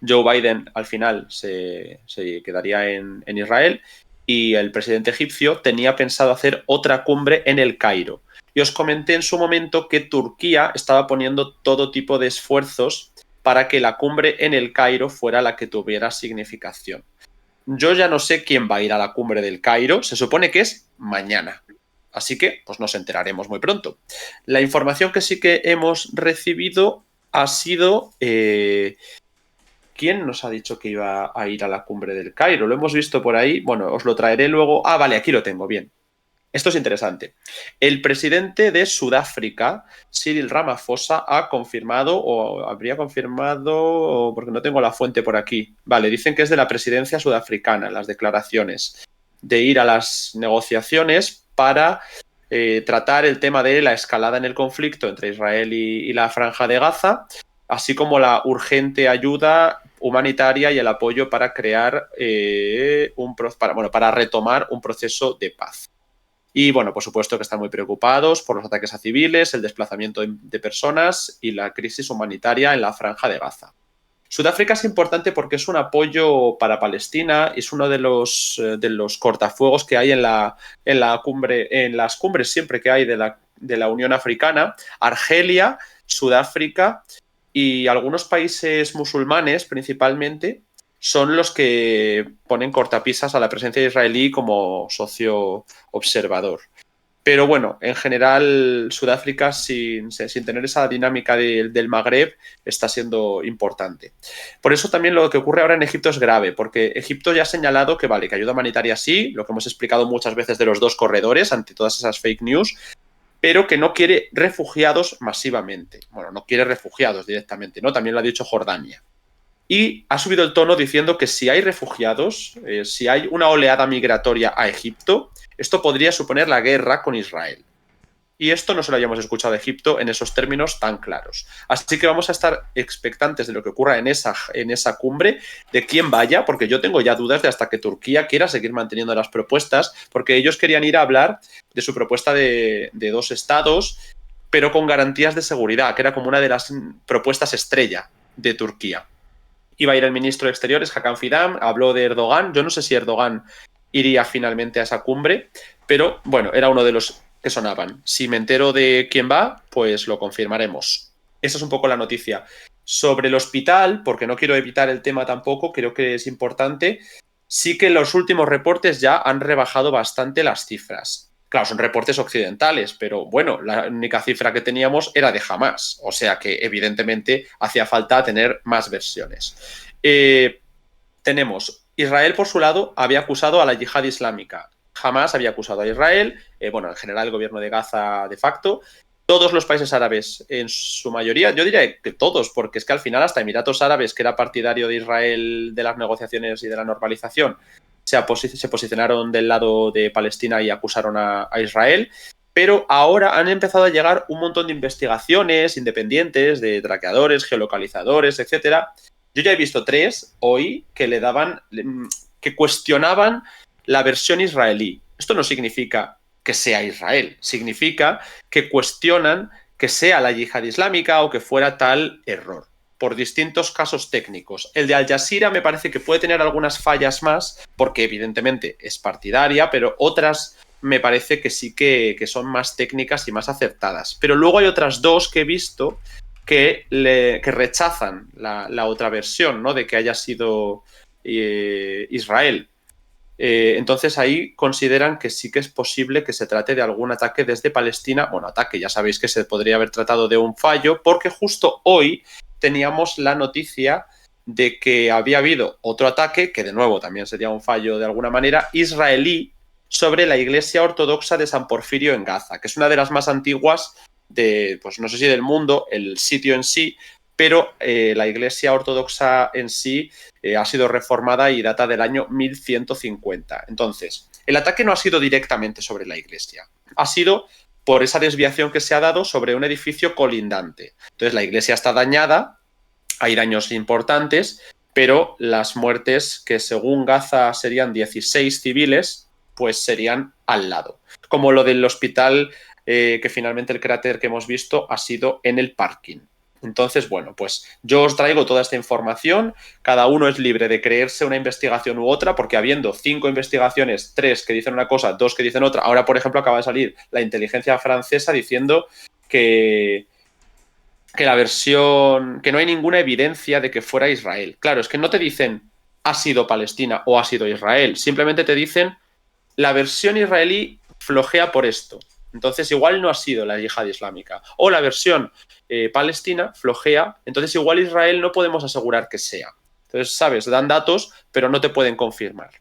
Joe Biden al final se quedaría en Israel, y el presidente egipcio tenía pensado hacer otra cumbre en el Cairo. Y os comenté en su momento que Turquía estaba poniendo todo tipo de esfuerzos para que la cumbre en el Cairo fuera la que tuviera significación. Yo ya no sé quién va a ir a la cumbre del Cairo, se supone que es mañana. Así que, pues nos enteraremos muy pronto. La información que sí que hemos recibido ha sido... ¿Quién nos ha dicho que iba a ir a la cumbre del Cairo? Lo hemos visto por ahí. Bueno, os lo traeré luego. Ah, vale, aquí lo tengo, bien. Esto es interesante. El presidente de Sudáfrica, Cyril Ramaphosa, ha confirmado, o habría confirmado, porque no tengo la fuente por aquí. Vale, dicen que es de la presidencia sudafricana, las declaraciones, de ir a las negociaciones para tratar el tema de la escalada en el conflicto entre Israel y la Franja de Gaza, así como la urgente ayuda humanitaria y el apoyo para crear para retomar un proceso de paz. Y bueno, por supuesto que están muy preocupados por los ataques a civiles, el desplazamiento de personas y la crisis humanitaria en la Franja de Gaza. Sudáfrica es importante porque es un apoyo para Palestina, es uno de los cortafuegos que hay en la cumbre, en las cumbres siempre que hay de la Unión Africana. Argelia, Sudáfrica y algunos países musulmanes principalmente son los que ponen cortapisas a la presencia israelí como socio observador. Pero bueno, en general Sudáfrica, sin tener esa dinámica del Magreb, está siendo importante. Por eso también lo que ocurre ahora en Egipto es grave, porque Egipto ya ha señalado que vale, que ayuda humanitaria sí, lo que hemos explicado muchas veces de los dos corredores ante todas esas fake news, pero que no quiere refugiados masivamente. Bueno, no quiere refugiados directamente, ¿no? También lo ha dicho Jordania. Y ha subido el tono diciendo que si hay refugiados, si hay una oleada migratoria a Egipto, esto podría suponer la guerra con Israel. Y esto no se lo habíamos escuchado a Egipto en esos términos tan claros. Así que vamos a estar expectantes de lo que ocurra en esa cumbre, de quién vaya, porque yo tengo ya dudas de hasta que Turquía quiera seguir manteniendo las propuestas, porque ellos querían ir a hablar de su propuesta de 2 estados, pero con garantías de seguridad, que era como una de las propuestas estrella de Turquía. Iba a ir el ministro de Exteriores, Hakan Fidan, habló de Erdogan. Yo no sé si Erdogan iría finalmente a esa cumbre, pero bueno, era uno de los que sonaban. Si me entero de quién va, pues lo confirmaremos. Esa es un poco la noticia. Sobre el hospital, porque no quiero evitar el tema tampoco, creo que es importante, sí que los últimos reportes ya han rebajado bastante las cifras. Claro, son reportes occidentales, pero bueno, la única cifra que teníamos era de Hamás, o sea que evidentemente hacía falta tener más versiones. Tenemos, Israel por su lado había acusado a la yihad islámica, Hamás había acusado a Israel, en general el gobierno de Gaza de facto, todos los países árabes en su mayoría, yo diría que todos, porque es que al final hasta Emiratos Árabes, que era partidario de Israel, de las negociaciones y de la normalización, se posicionaron del lado de Palestina y acusaron a Israel, pero ahora han empezado a llegar un montón de investigaciones independientes de traqueadores, geolocalizadores, etcétera. Yo ya he visto 3 hoy que cuestionaban la versión israelí. Esto no significa que sea Israel, significa que cuestionan que sea la yihad islámica o que fuera tal error. por distintos casos técnicos. El de Al Jazeera me parece que puede tener algunas fallas más, porque evidentemente es partidaria, pero otras me parece que sí que son más técnicas y más acertadas. Pero luego hay otras dos que he visto que rechazan la otra versión, ¿no? De que haya sido Israel. Entonces ahí consideran que sí que es posible que se trate de algún ataque desde Palestina. Bueno, ataque, ya sabéis que se podría haber tratado de un fallo, porque justo hoy teníamos la noticia de que había habido otro ataque, que de nuevo también sería un fallo de alguna manera, israelí, sobre la iglesia ortodoxa de San Porfirio en Gaza, que es una de las más antiguas de, pues no sé si del mundo, el sitio en sí, pero la iglesia ortodoxa en sí ha sido reformada y data del año 1150. Entonces, el ataque no ha sido directamente sobre la iglesia, ha sido por esa desviación que se ha dado sobre un edificio colindante. Entonces, la iglesia está dañada, hay daños importantes, pero las muertes, que según Gaza serían 16 civiles, pues serían al lado. Como lo del hospital, que finalmente el cráter que hemos visto ha sido en el parking. Entonces, bueno, pues yo os traigo toda esta información, cada uno es libre de creerse una investigación u otra, porque habiendo 5 investigaciones, 3 que dicen una cosa, 2 que dicen otra, ahora, por ejemplo, acaba de salir la inteligencia francesa diciendo que la versión, que no hay ninguna evidencia de que fuera Israel. Claro, es que no te dicen ha sido Palestina o ha sido Israel, simplemente te dicen la versión israelí flojea por esto. Entonces igual no ha sido la yihad islámica. O la versión palestina flojea, entonces igual Israel no podemos asegurar que sea. Entonces, sabes, dan datos, pero no te pueden confirmar.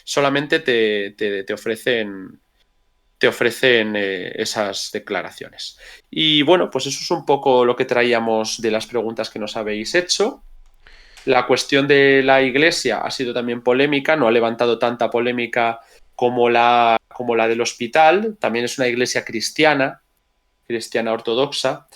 Solamente te ofrecen esas declaraciones. Y bueno, pues eso es un poco lo que traíamos de las preguntas que nos habéis hecho. La cuestión de la iglesia ha sido también polémica, no ha levantado tanta polémica como la del hospital. También es una iglesia cristiana ortodoxa,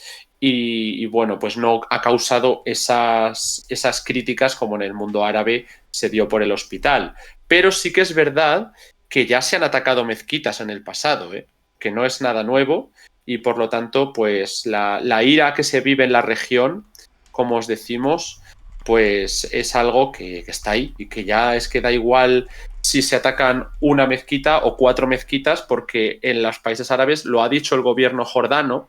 y bueno, pues no ha causado esas críticas como en el mundo árabe se dio por el hospital. Pero sí que es verdad que ya se han atacado mezquitas en el pasado, que no es nada nuevo, y por lo tanto, pues la ira que se vive en la región, como os decimos, pues es algo que está ahí, y que ya es que da igual si se atacan una mezquita o 4 mezquitas, porque en los países árabes lo ha dicho el gobierno jordano.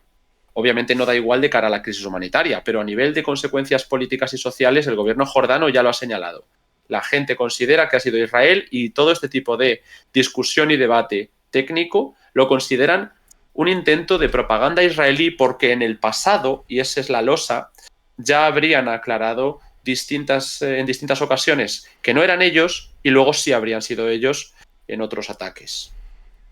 Obviamente no da igual de cara a la crisis humanitaria, pero a nivel de consecuencias políticas y sociales, el gobierno jordano ya lo ha señalado. La gente considera que ha sido Israel, y todo este tipo de discusión y debate técnico lo consideran un intento de propaganda israelí, porque en el pasado, y esa es la losa, ya habrían aclarado en distintas ocasiones que no eran ellos, y luego sí habrían sido ellos en otros ataques.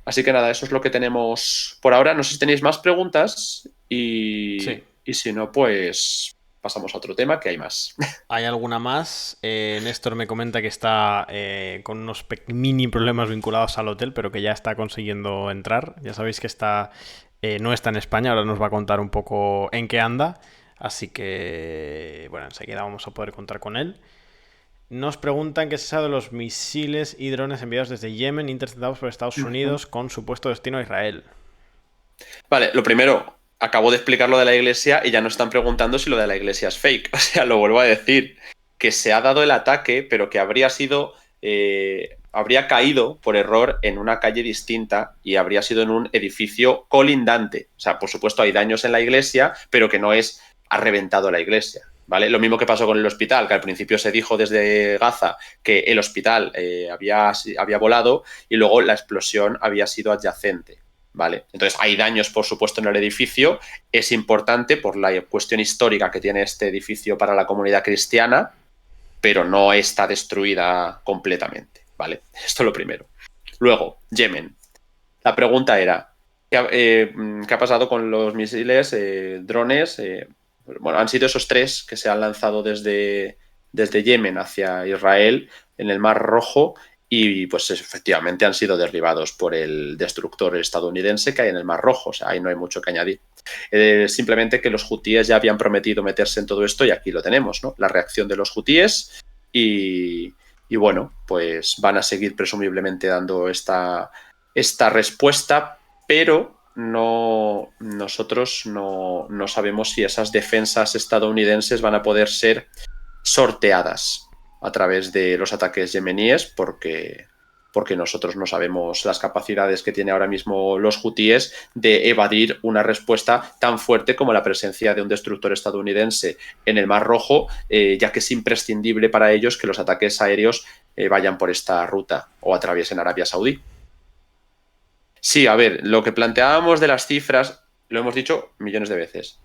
Así que nada, eso es lo que tenemos por ahora. No sé si tenéis más preguntas Sí. y si no, pues pasamos a otro tema, que hay más. ¿Hay alguna más? Néstor me comenta que está con unos mini problemas vinculados al hotel, pero que ya está consiguiendo entrar. Ya sabéis que no está en España, ahora nos va a contar un poco en qué anda. Así que, bueno, enseguida vamos a poder contar con él. Nos preguntan qué se sabe de los misiles y drones enviados desde Yemen, interceptados por Estados Unidos con supuesto destino a Israel. Vale, lo primero, acabo de explicar lo de la iglesia y ya nos están preguntando si lo de la iglesia es fake. O sea, lo vuelvo a decir, que se ha dado el ataque, pero que habría caído por error en una calle distinta y habría sido en un edificio colindante. O sea, por supuesto hay daños en la iglesia, pero que no ha reventado la iglesia, ¿vale? Lo mismo que pasó con el hospital, que al principio se dijo desde Gaza que el hospital había volado, y luego la explosión había sido adyacente, ¿vale? Entonces hay daños, por supuesto, en el edificio. Es importante por la cuestión histórica que tiene este edificio para la comunidad cristiana, pero no está destruida completamente, ¿vale? Esto es lo primero. Luego, Yemen. La pregunta era, ¿qué ha pasado con los misiles, drones? Bueno, han sido esos 3 que se han lanzado desde Yemen hacia Israel en el Mar Rojo, y pues efectivamente han sido derribados por el destructor estadounidense que hay en el Mar Rojo. O sea, ahí no hay mucho que añadir. Simplemente que los hutíes ya habían prometido meterse en todo esto, y aquí lo tenemos, ¿no? La reacción de los hutíes, y bueno, pues van a seguir presumiblemente dando esta respuesta, pero nosotros no sabemos si esas defensas estadounidenses van a poder ser sorteadas a través de los ataques yemeníes, porque nosotros no sabemos las capacidades que tiene ahora mismo los hutíes de evadir una respuesta tan fuerte como la presencia de un destructor estadounidense en el Mar Rojo, ya que es imprescindible para ellos que los ataques aéreos vayan por esta ruta o atraviesen Arabia Saudí. Sí, a ver, lo que planteábamos de las cifras lo hemos dicho millones de veces.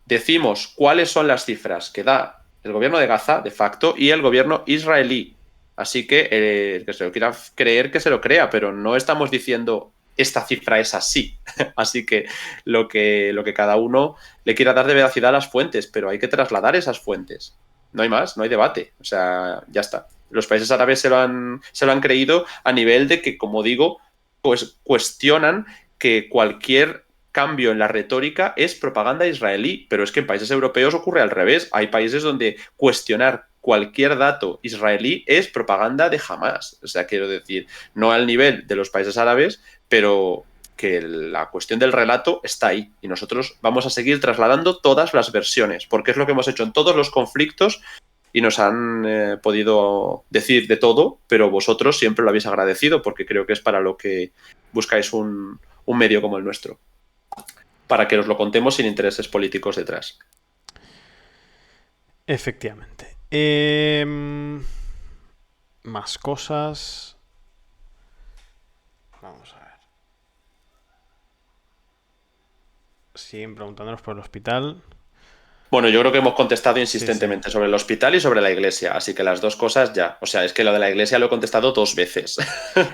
Decimos cuáles son las cifras que da el gobierno de Gaza, de facto, y el gobierno israelí. Así que el que se lo quiera creer, que se lo crea, pero no estamos diciendo esta cifra es así. Así que lo que cada uno le quiera dar de veracidad a las fuentes, pero hay que trasladar esas fuentes. No hay más, no hay debate. O sea, ya está. Los países árabes se lo han creído a nivel de que, como digo, pues cuestionan que cualquier cambio en la retórica es propaganda israelí, pero es que en países europeos ocurre al revés. Hay países donde cuestionar cualquier dato israelí es propaganda de Hamás. O sea, quiero decir, no al nivel de los países árabes, pero que la cuestión del relato está ahí. Y nosotros vamos a seguir trasladando todas las versiones, porque es lo que hemos hecho en todos los conflictos y nos han podido decir de todo, pero vosotros siempre lo habéis agradecido, porque creo que es para lo que buscáis un medio como el nuestro, para que os lo contemos sin intereses políticos detrás. Efectivamente. Más cosas. Vamos a ver. Siguen preguntándonos por el hospital. Bueno, yo creo que hemos contestado insistentemente sobre el hospital y sobre la iglesia, así que las dos cosas ya. O sea, es que lo de la iglesia lo he contestado 2 veces.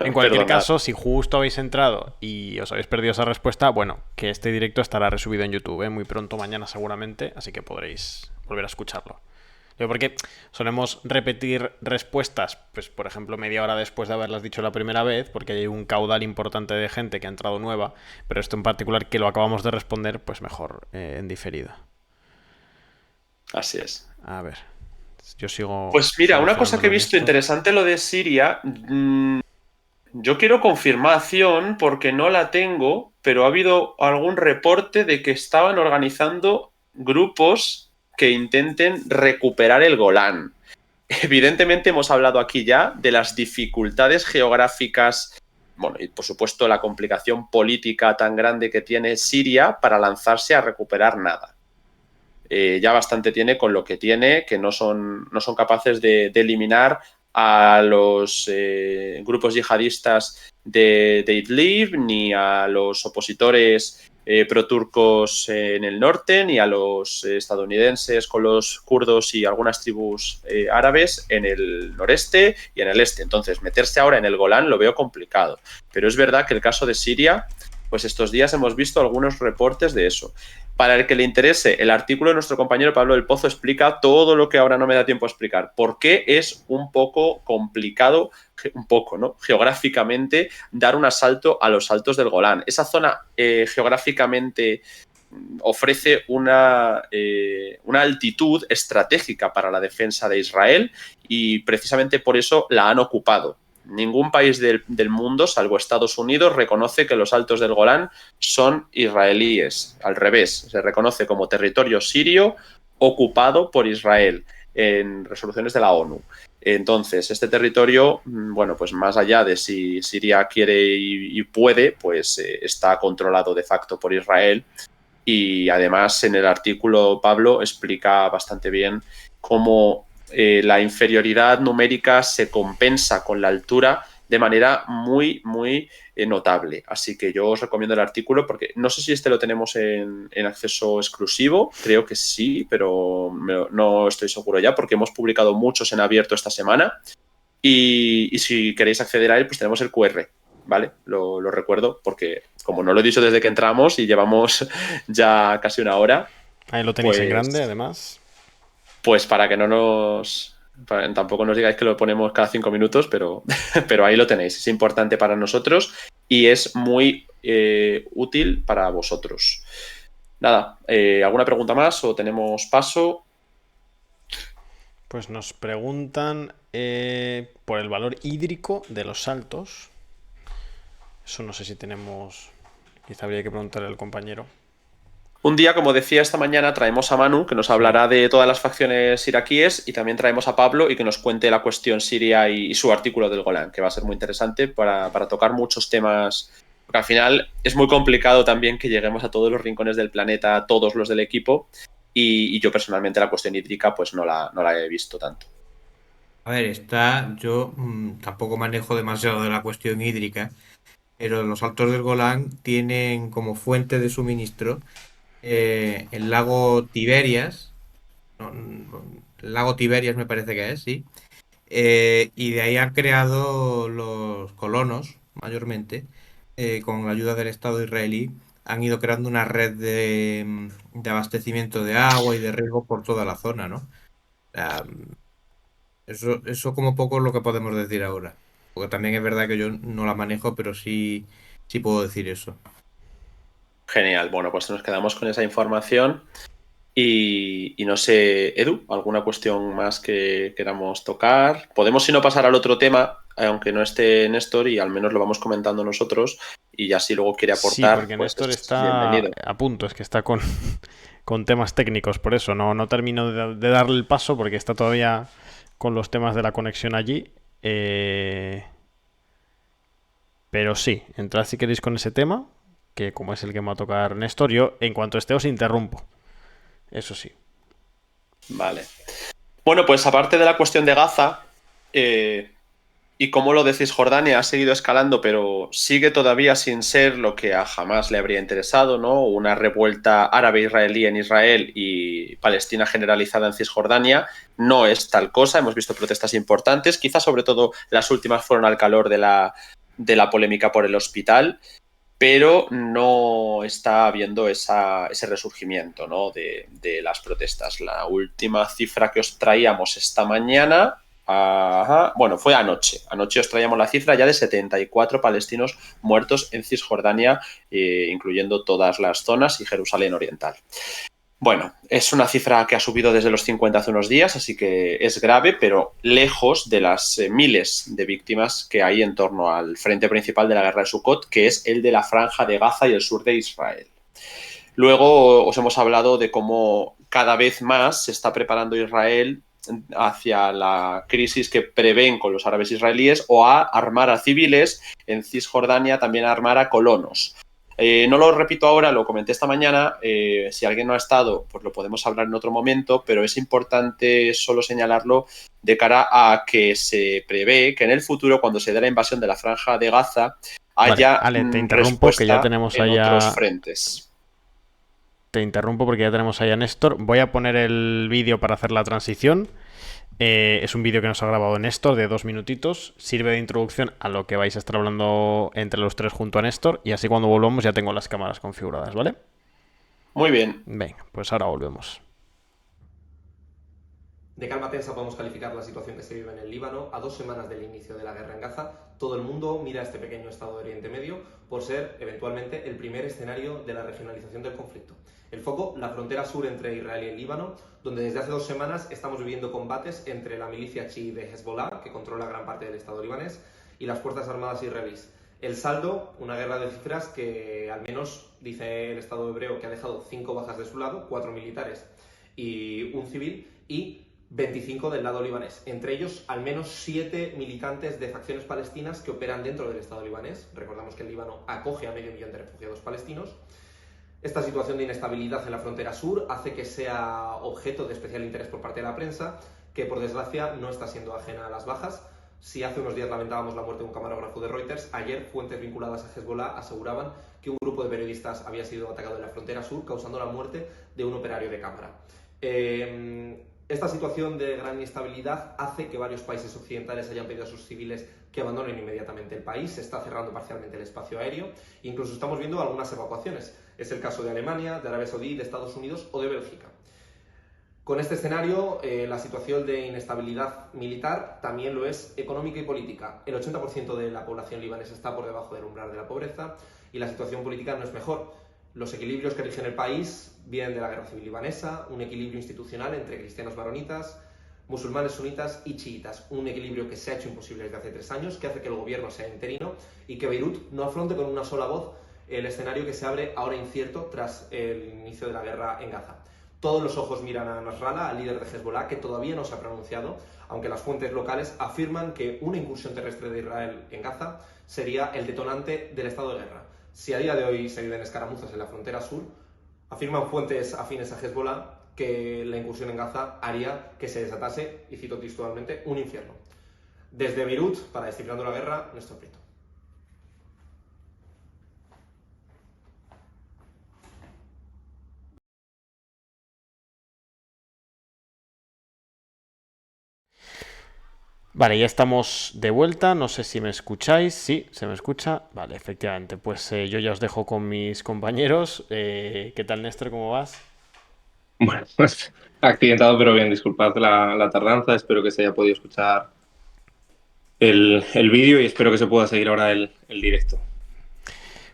En cualquier caso, si justo habéis entrado y os habéis perdido esa respuesta, bueno, que este directo estará resubido en YouTube, muy pronto, mañana seguramente, así que podréis volver a escucharlo. Porque solemos repetir respuestas, pues por ejemplo, media hora después de haberlas dicho la primera vez, porque hay un caudal importante de gente que ha entrado nueva, pero esto en particular que lo acabamos de responder, pues mejor en diferido. Así es. A ver, yo sigo... Pues mira, una cosa que he visto interesante lo de Siria. Yo quiero confirmación porque no la tengo, pero ha habido algún reporte de que estaban organizando grupos que intenten recuperar el Golán. Evidentemente hemos hablado aquí ya de las dificultades geográficas, bueno, y por supuesto la complicación política tan grande que tiene Siria para lanzarse a recuperar nada. Ya bastante tiene con lo que tiene, que no son capaces de eliminar a los grupos yihadistas de Idlib, ni a los opositores pro-turcos en el norte, ni a los estadounidenses con los kurdos y algunas tribus árabes en el noreste y en el este. Entonces, meterse ahora en el Golán lo veo complicado. Pero es verdad que el caso de Siria, pues estos días hemos visto algunos reportes de eso. Para el que le interese, el artículo de nuestro compañero Pablo del Pozo explica todo lo que ahora no me da tiempo a explicar. ¿Por qué es un poco complicado, ¿no? Geográficamente, dar un asalto a los altos del Golán? Esa zona geográficamente ofrece una altitud estratégica para la defensa de Israel y precisamente por eso la han ocupado. Ningún país del mundo, salvo Estados Unidos, reconoce que los altos del Golán son israelíes. Al revés, se reconoce como territorio sirio ocupado por Israel en resoluciones de la ONU. Entonces, este territorio, bueno, pues más allá de si Siria quiere y puede, pues está controlado de facto por Israel. Y además, en el artículo, Pablo explica bastante bien cómo la inferioridad numérica se compensa con la altura de manera muy, muy notable. Así que yo os recomiendo el artículo porque no sé si este lo tenemos en acceso exclusivo, creo que sí, pero no estoy seguro ya porque hemos publicado muchos en abierto esta semana y si queréis acceder a él, pues tenemos el QR, ¿vale? Lo recuerdo porque como no lo he dicho desde que entramos y llevamos ya casi una hora. Ahí lo tenéis en grande, además. Pues para que tampoco nos digáis que lo ponemos cada 5 minutos, pero ahí lo tenéis. Es importante para nosotros y es muy útil para vosotros. Nada, ¿alguna pregunta más o tenemos paso? Pues nos preguntan por el valor hídrico de los saltos. Eso no sé si tenemos Y habría que preguntarle al compañero. Un día, como decía esta mañana, traemos a Manu, que nos hablará de todas las facciones iraquíes, y también traemos a Pablo y que nos cuente la cuestión siria y su artículo del Golán, que va a ser muy interesante para tocar muchos temas, porque al final es muy complicado también que lleguemos a todos los rincones del planeta, a todos los del equipo, y yo personalmente la cuestión hídrica pues no la he visto tanto. A ver, yo tampoco manejo demasiado de la cuestión hídrica, pero los Altos del Golán tienen como fuente de suministro el lago Tiberias, el lago Tiberias me parece que es, sí. Y de ahí han creado los colonos, mayormente, con la ayuda del Estado israelí, han ido creando una red de abastecimiento de agua y de riego por toda la zona, ¿no? O sea, eso como poco es lo que podemos decir ahora. Porque también es verdad que yo no la manejo, pero sí puedo decir eso. Genial, bueno, pues nos quedamos con esa información. Y no sé, Edu, ¿alguna cuestión más que queramos tocar? Podemos, si no, pasar al otro tema, aunque no esté Néstor, y al menos lo vamos comentando nosotros, y ya si luego quiere Sí, aportar, porque pues Néstor es está bienvenido. a punto, es que está con temas técnicos, por eso no termino de darle el paso porque está todavía con los temas de la conexión allí. Pero sí, entrad si queréis con ese tema, que como es el que me va a tocar Néstor, yo en cuanto esté os interrumpo. Eso sí. Vale. Bueno, pues aparte de la cuestión de Gaza, y como lo de Cisjordania ha seguido escalando, pero sigue todavía sin ser lo que a Hamás le habría interesado, ¿no? Una revuelta árabe-israelí en Israel y Palestina generalizada en Cisjordania. No es tal cosa, hemos visto protestas importantes, quizás sobre todo las últimas fueron al calor de la polémica por el hospital, pero no está habiendo ese resurgimiento, ¿no? de las protestas. La última cifra que os traíamos esta mañana, bueno, fue anoche. Anoche os traíamos la cifra ya de 74 palestinos muertos en Cisjordania, incluyendo todas las zonas y Jerusalén Oriental. Bueno, es una cifra que ha subido desde los 50 hace unos días, así que es grave, pero lejos de las miles de víctimas que hay en torno al frente principal de la guerra de Sukkot, que es el de la Franja de Gaza y el sur de Israel. Luego os hemos hablado de cómo cada vez más se está preparando Israel hacia la crisis que prevén con los árabes israelíes, o a armar a civiles en Cisjordania, también a armar a colonos. No lo repito ahora, lo comenté esta mañana, si alguien no ha estado, pues lo podemos hablar en otro momento, pero es importante solo señalarlo de cara a que se prevé que en el futuro, cuando se dé la invasión de la Franja de Gaza, haya vale, te interrumpo, que ya tenemos en allá... otros frentes. Te interrumpo porque ya tenemos ahí a Néstor. Voy a poner el vídeo para hacer la transición. Es un vídeo que nos ha grabado Néstor de 2 minutitos. Sirve de introducción a lo que vais a estar hablando entre los tres junto a Néstor. Y así cuando volvamos ya tengo las cámaras configuradas, ¿vale? Muy bien. Venga, pues ahora volvemos. De calma tensa podemos calificar la situación que se vive en el Líbano. A 2 semanas del inicio de la guerra en Gaza, todo el mundo mira a este pequeño estado de Oriente Medio por ser eventualmente el primer escenario de la regionalización del conflicto. El foco, la frontera sur entre Israel y el Líbano, donde desde hace 2 semanas estamos viviendo combates entre la milicia chií de Hezbollah, que controla gran parte del estado libanés, y las fuerzas armadas israelíes. El saldo, una guerra de cifras que al menos, dice el Estado hebreo, que ha dejado 5 bajas de su lado, 4 militares y un civil, y 25 del lado libanés, entre ellos al menos 7 militantes de facciones palestinas que operan dentro del Estado libanés. Recordamos que el Líbano acoge a 500.000 de refugiados palestinos. Esta situación de inestabilidad en la frontera sur hace que sea objeto de especial interés por parte de la prensa, que por desgracia no está siendo ajena a las bajas. Si hace unos días lamentábamos la muerte de un camarógrafo de Reuters, ayer fuentes vinculadas a Hezbollah aseguraban que un grupo de periodistas había sido atacado en la frontera sur, causando la muerte de un operario de cámara. Esta situación de gran inestabilidad hace que varios países occidentales hayan pedido a sus civiles que abandonen inmediatamente el país. Se está cerrando parcialmente el espacio aéreo. Incluso estamos viendo algunas evacuaciones. Es el caso de Alemania, de Arabia Saudí, de Estados Unidos o de Bélgica. Con este escenario, la situación de inestabilidad militar también lo es económica y política. El 80% de la población libanesa está por debajo del umbral de la pobreza y la situación política no es mejor. Los equilibrios que rigen el país vienen de la guerra civil libanesa, un equilibrio institucional entre cristianos maronitas, musulmanes sunitas y chiitas, un equilibrio que se ha hecho imposible desde hace 3 años, que hace que el gobierno sea interino y que Beirut no afronte con una sola voz el escenario que se abre ahora incierto tras el inicio de la guerra en Gaza. Todos los ojos miran a Nasrallah, al líder de Hezbollah, que todavía no se ha pronunciado, aunque las fuentes locales afirman que una incursión terrestre de Israel en Gaza sería el detonante del estado de guerra. Si a día de hoy se viven escaramuzas en la frontera sur, afirman fuentes afines a Hezbollah que la incursión en Gaza haría que se desatase, y cito textualmente, un infierno. Desde Beirut, para Descifrando la Guerra, Néstor Prieto. Vale, ya estamos de vuelta. No sé si me escucháis. Sí, se me escucha. Vale, efectivamente. Pues yo ya os dejo con mis compañeros. ¿Qué tal, Néstor? ¿Cómo vas? Bueno, pues accidentado, pero bien, disculpad la tardanza. Espero que se haya podido escuchar el vídeo y espero que se pueda seguir ahora el directo.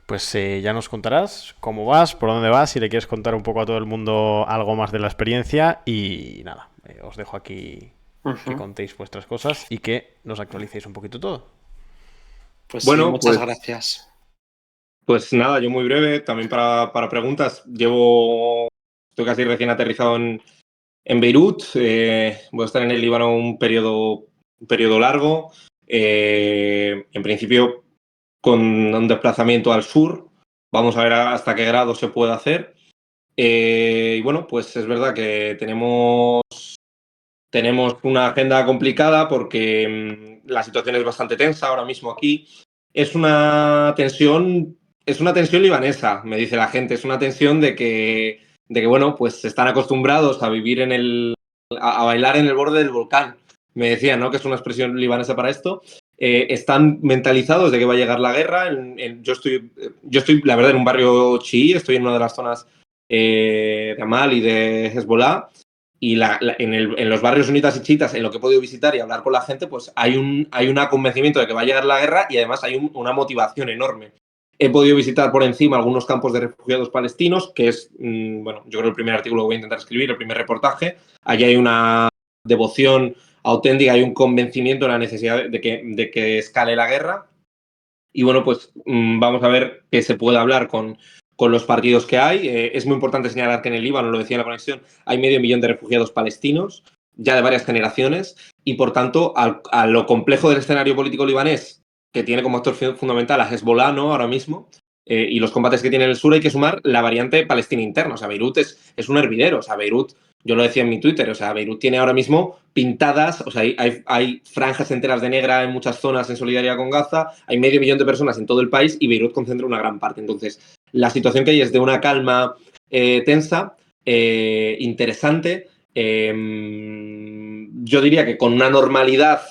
Pues ya nos contarás cómo vas, por dónde vas, si le quieres contar un poco a todo el mundo algo más de la experiencia. Y nada, os dejo aquí que contéis vuestras cosas y que nos actualicéis un poquito todo. Pues Bueno, sí, muchas pues- gracias. Pues nada, yo muy breve, también para preguntas. Estoy casi recién aterrizado en Beirut. Voy a estar en el Líbano un periodo largo. En principio, con un desplazamiento al sur. Vamos a ver hasta qué grado se puede hacer. Y bueno, pues es verdad que tenemos una agenda complicada porque la situación es bastante tensa ahora mismo aquí. Es una tensión libanesa, me dice la gente. Es una tensión de que bueno, pues están acostumbrados a vivir a bailar en el borde del volcán. Me decían, ¿no? Que es una expresión libanesa para esto. Están mentalizados de que va a llegar la guerra. Yo estoy, la verdad, en un barrio chií. Estoy en una de las zonas de Amal y de Hezbollah. Y en los barrios sunitas y chiitas, en lo que he podido visitar y hablar con la gente, pues hay un convencimiento de que va a llegar la guerra y además hay una motivación enorme. He podido visitar por encima algunos campos de refugiados palestinos, que es, bueno, yo creo el primer artículo que voy a intentar escribir, el primer reportaje. Allí hay una devoción auténtica, hay un convencimiento de la necesidad de que escale la guerra. Y bueno, pues vamos a ver qué se puede hablar con los partidos que hay. Es muy importante señalar que en el Líbano, lo decía en la conexión, hay 500.000 de refugiados palestinos, ya de varias generaciones, y por tanto, a lo complejo del escenario político libanés, que tiene como actor fundamental a Hezbollah, ¿no? Ahora mismo, y los combates que tiene en el sur, hay que sumar la variante palestina interna. O sea, Beirut es un hervidero. O sea, Beirut, yo lo decía en mi Twitter, o sea, Beirut tiene ahora mismo pintadas, o sea, hay franjas enteras de negra en muchas zonas en solidaridad con Gaza, hay 500.000 de personas en todo el país y Beirut concentra una gran parte. Entonces, la situación que hay es de una calma tensa, interesante. Yo diría que con una normalidad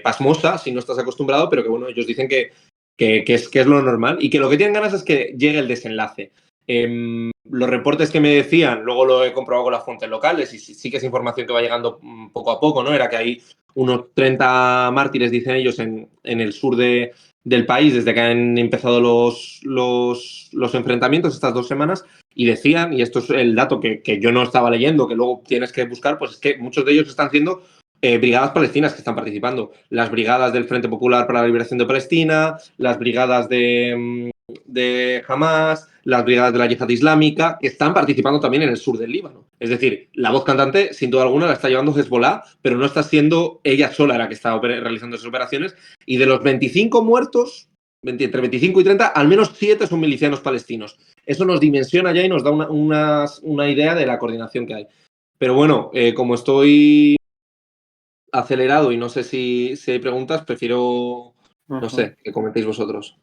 pasmosa, si no estás acostumbrado, pero que bueno, ellos dicen que es lo normal y que lo que tienen ganas es que llegue el desenlace. Los reportes que me decían, luego lo he comprobado con las fuentes locales y sí que es información que va llegando poco a poco, ¿no? Era que hay unos 30 mártires, dicen ellos, en el sur del país desde que han empezado los enfrentamientos estas 2 semanas, y decían, y esto es el dato que yo no estaba leyendo, que luego tienes que buscar, pues es que muchos de ellos están siendo brigadas palestinas que están participando. Las brigadas del Frente Popular para la Liberación de Palestina, las brigadas de Hamas, las brigadas de la Yihad Islámica, que están participando también en el sur del Líbano. Es decir, la voz cantante, sin duda alguna, la está llevando Hezbollah, pero no está siendo ella sola la que está realizando esas operaciones. Y de los 25 muertos, entre 25 y 30, al menos 7 son milicianos palestinos. Eso nos dimensiona ya y nos da una idea de la coordinación que hay. Pero bueno, como estoy acelerado y no sé si hay preguntas, prefiero, no sé, que comentéis vosotros.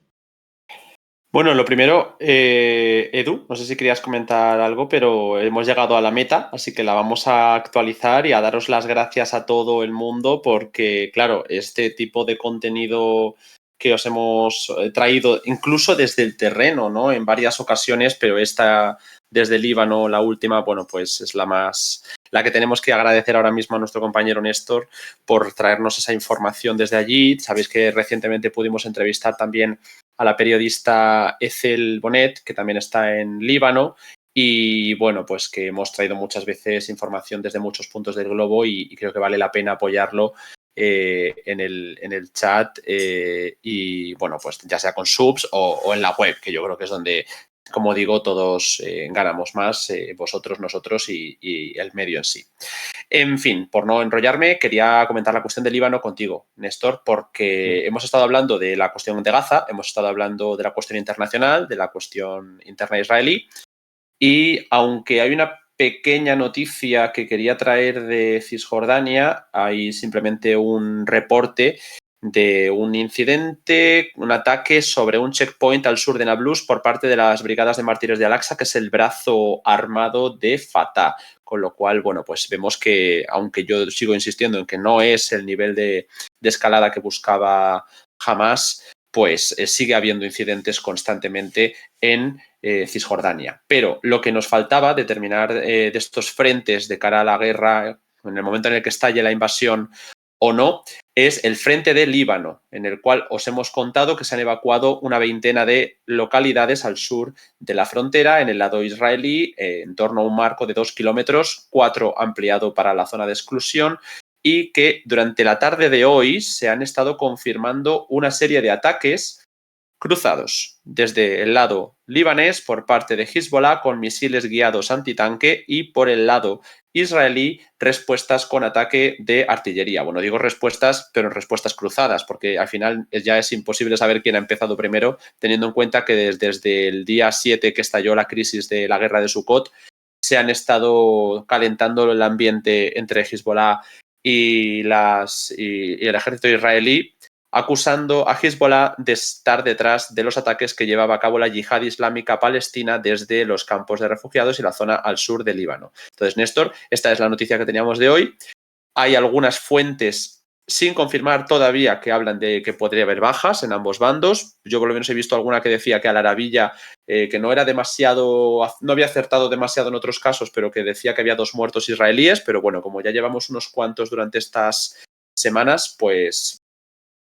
Bueno, lo primero, Edu, no sé si querías comentar algo, pero hemos llegado a la meta, así que la vamos a actualizar y a daros las gracias a todo el mundo porque, claro, este tipo de contenido que os hemos traído, incluso desde el terreno, ¿no? En varias ocasiones, pero esta desde el Líbano, la última, bueno, pues es la que tenemos que agradecer ahora mismo a nuestro compañero Néstor por traernos esa información desde allí. Sabéis que recientemente pudimos entrevistar también a la periodista Ethel Bonet, que también está en Líbano, y bueno, pues que hemos traído muchas veces información desde muchos puntos del globo y creo que vale la pena apoyarlo en el chat y bueno, pues ya sea con subs o en la web, que yo creo que es donde, como digo, todos ganamos más, vosotros, nosotros y el medio en sí. En fin, por no enrollarme, quería comentar la cuestión del Líbano contigo, Néstor, porque hemos estado hablando de la cuestión de Gaza, hemos estado hablando de la cuestión internacional, de la cuestión interna israelí, y aunque hay una pequeña noticia que quería traer de Cisjordania, hay simplemente un reporte de un incidente, un ataque sobre un checkpoint al sur de Nablus por parte de las Brigadas de Mártires de Al-Aqsa, que es el brazo armado de Fatah. Con lo cual, bueno, pues vemos que, aunque yo sigo insistiendo en que no es el nivel de escalada que buscaba Hamas, pues sigue habiendo incidentes constantemente en Cisjordania. Pero lo que nos faltaba de terminar de estos frentes de cara a la guerra, en el momento en el que estalle la invasión o no, es el frente del Líbano, en el cual os hemos contado que se han evacuado una veintena de localidades al sur de la frontera, en el lado israelí, en torno a un marco de 2 kilómetros, 4 ampliado para la zona de exclusión, y que durante la tarde de hoy se han estado confirmando una serie de ataques cruzados desde el lado libanés por parte de Hezbollah con misiles guiados antitanque y por el lado israelí respuestas con ataque de artillería. Bueno, digo respuestas, pero respuestas cruzadas, porque al final ya es imposible saber quién ha empezado primero, teniendo en cuenta que desde el día 7 que estalló la crisis de la guerra de Sukkot, se han estado calentando el ambiente entre Hezbollah y el ejército israelí, acusando a Hezbollah de estar detrás de los ataques que llevaba a cabo la yihad islámica palestina desde los campos de refugiados y la zona al sur del Líbano. Entonces, Néstor, esta es la noticia que teníamos de hoy. Hay algunas fuentes sin confirmar todavía que hablan de que podría haber bajas en ambos bandos. Yo por lo menos he visto alguna que decía que Al-Arabilla, que no era demasiado, no había acertado demasiado en otros casos, pero que decía que había 2 muertos israelíes. Pero bueno, como ya llevamos unos cuantos durante estas semanas, pues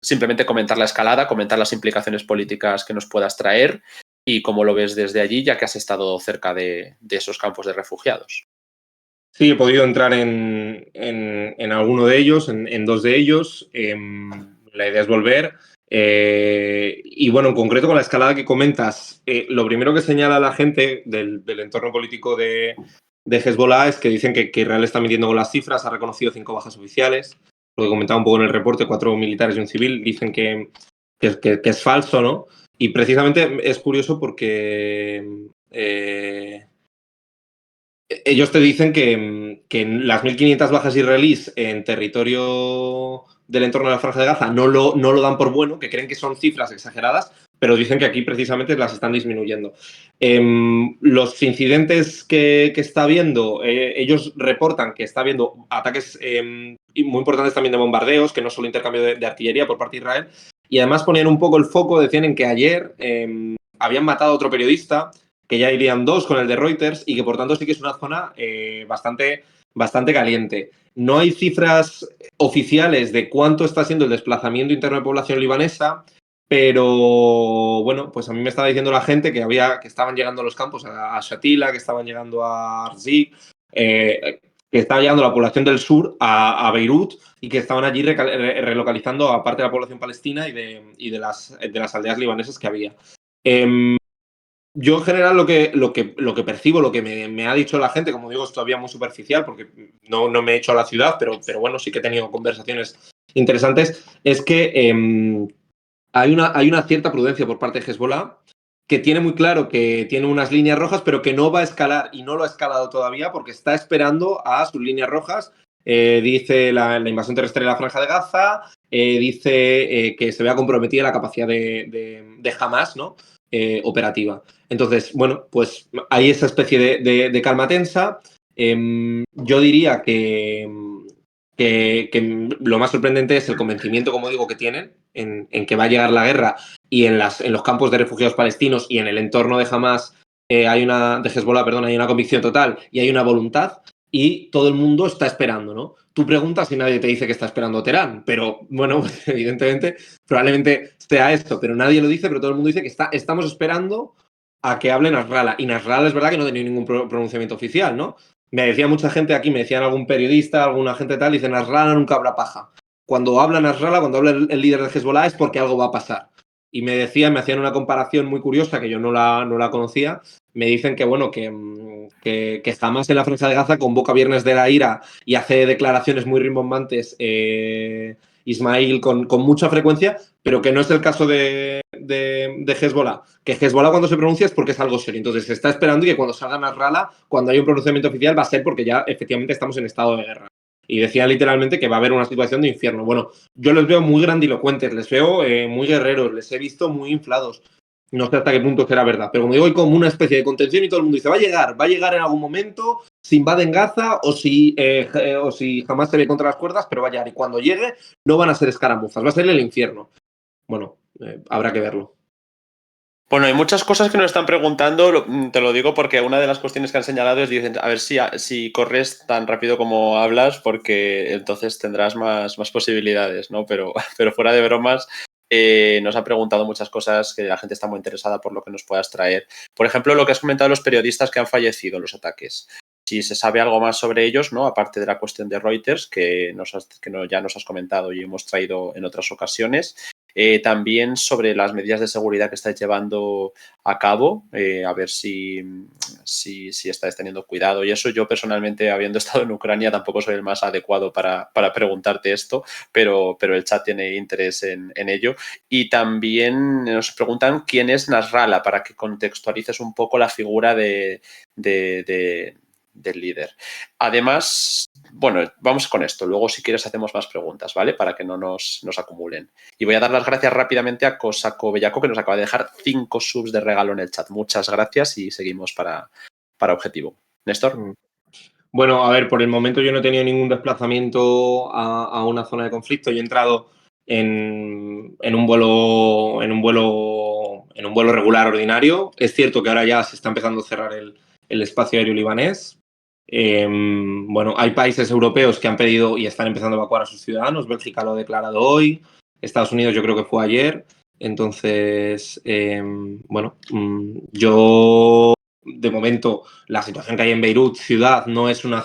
simplemente comentar la escalada, comentar las implicaciones políticas que nos puedas traer y cómo lo ves desde allí, ya que has estado cerca de esos campos de refugiados. Sí, he podido entrar en alguno de ellos, en 2 de ellos. La idea es volver. Y bueno, en concreto con la escalada que comentas, lo primero que señala la gente del entorno político de Hezbollah es que dicen que Israel está mintiendo con las cifras, ha reconocido 5 bajas oficiales. Lo que comentaba un poco en el reporte, 4 militares y un civil, dicen que es falso, ¿no? Y precisamente es curioso porque ellos te dicen que las 1.500 bajas israelíes en territorio del entorno de la Franja de Gaza no lo dan por bueno, que creen que son cifras exageradas, pero dicen que aquí precisamente las están disminuyendo. Los incidentes que está habiendo, ellos reportan que está habiendo ataques muy importantes también de bombardeos, que no solo intercambio de artillería por parte de Israel, y además ponían un poco el foco, decían en que ayer habían matado a otro periodista, que ya irían 2 con el de Reuters y que por tanto sí que es una zona bastante caliente. No hay cifras oficiales de cuánto está siendo el desplazamiento interno de población libanesa, pero bueno, pues a mí me estaba diciendo la gente que estaban llegando a los campos, a Shatila, que estaban llegando a Arzik, que estaba llegando la población del sur a Beirut y que estaban allí relocalizando a parte de la población palestina y de las aldeas libanesas que había. Yo en general lo que percibo, lo que me ha dicho la gente, como digo, es todavía muy superficial porque no me he hecho a la ciudad, pero bueno, sí que he tenido conversaciones interesantes, es que hay una cierta prudencia por parte de Hezbollah, que tiene muy claro que tiene unas líneas rojas, pero que no va a escalar y no lo ha escalado todavía porque está esperando a sus líneas rojas. Dice la invasión terrestre de la Franja de Gaza, dice que se vea comprometida la capacidad de Hamas, ¿no? Operativa. Entonces, bueno, pues hay esa especie de calma tensa. Yo diría que lo más sorprendente es el convencimiento, como digo, que tienen en que va a llegar la guerra y en los campos de refugiados palestinos y en el entorno de Hamas de Hezbollah, perdón, hay una convicción total y hay una voluntad y todo el mundo está esperando, ¿no? Tú preguntas y nadie te dice que está esperando Teherán, pero bueno, evidentemente probablemente sea esto, pero nadie lo dice, pero todo el mundo dice que estamos esperando a que hable Nasrallah. Y Nasrallah es verdad que no tenía ningún pronunciamiento oficial, ¿no? Me decía mucha gente aquí, me decían algún periodista, alguna gente tal, dice Nasrallah nunca habrá paja. cuando habla Nasrallah, cuando habla el líder de Hezbollah, es porque algo va a pasar. Y me hacían una comparación muy curiosa que yo no la conocía. Me dicen que, bueno, que Hamas en la Franja de Gaza convoca Viernes de la Ira y hace declaraciones muy rimbombantes Ismail con mucha frecuencia, pero que no es el caso de Hezbollah. Que Hezbollah cuando se pronuncia es porque es algo serio. Entonces se está esperando y que cuando salga Nasrallah, cuando haya un pronunciamiento oficial, va a ser porque ya efectivamente estamos en estado de guerra. Y decían literalmente que va a haber una situación de infierno. Bueno, yo los veo muy grandilocuentes, les veo muy guerreros, les he visto muy inflados. No sé hasta qué punto será verdad, pero como digo, hay como una especie de contención y todo el mundo dice, va a llegar en algún momento, si invaden Gaza o si jamás se ve contra las cuerdas, pero va a llegar. Y cuando llegue, no van a ser escaramuzas, va a ser el infierno. Bueno, habrá que verlo. Bueno, hay muchas cosas que nos están preguntando, te lo digo porque una de las cuestiones que han señalado es, dicen, a ver si corres tan rápido como hablas, porque entonces tendrás más posibilidades, ¿no? Pero fuera de bromas, nos han preguntado muchas cosas que la gente está muy interesada por lo que nos puedas traer. Por ejemplo, lo que has comentado de los periodistas que han fallecido en los ataques. Si se sabe algo más sobre ellos, ¿no? Aparte de la cuestión de Reuters, que ya nos has comentado y hemos traído en otras ocasiones. También sobre las medidas de seguridad que estáis llevando a cabo, a ver si estáis teniendo cuidado. Y eso yo personalmente, habiendo estado en Ucrania, tampoco soy el más adecuado para preguntarte esto, pero el chat tiene interés en ello. Y también nos preguntan quién es Nasrallah, para que contextualices un poco la figura del líder. Además, bueno, vamos con esto. Luego, si quieres, hacemos más preguntas, ¿vale? Para que no nos acumulen. Y voy a dar las gracias rápidamente a Cosaco Bellaco, que nos acaba de dejar 5 subs de regalo en el chat. Muchas gracias y seguimos para objetivo. Néstor. Bueno, a ver, por el momento yo no he tenido ningún desplazamiento a una zona de conflicto. Yo he entrado en un vuelo regular ordinario. Es cierto que ahora ya se está empezando a cerrar el espacio aéreo libanés. Bueno, hay países europeos que han pedido y están empezando a evacuar a sus ciudadanos. Bélgica lo ha declarado hoy. Estados Unidos yo creo que fue ayer. Entonces, bueno, yo de momento la situación que hay en Beirut, ciudad, no es una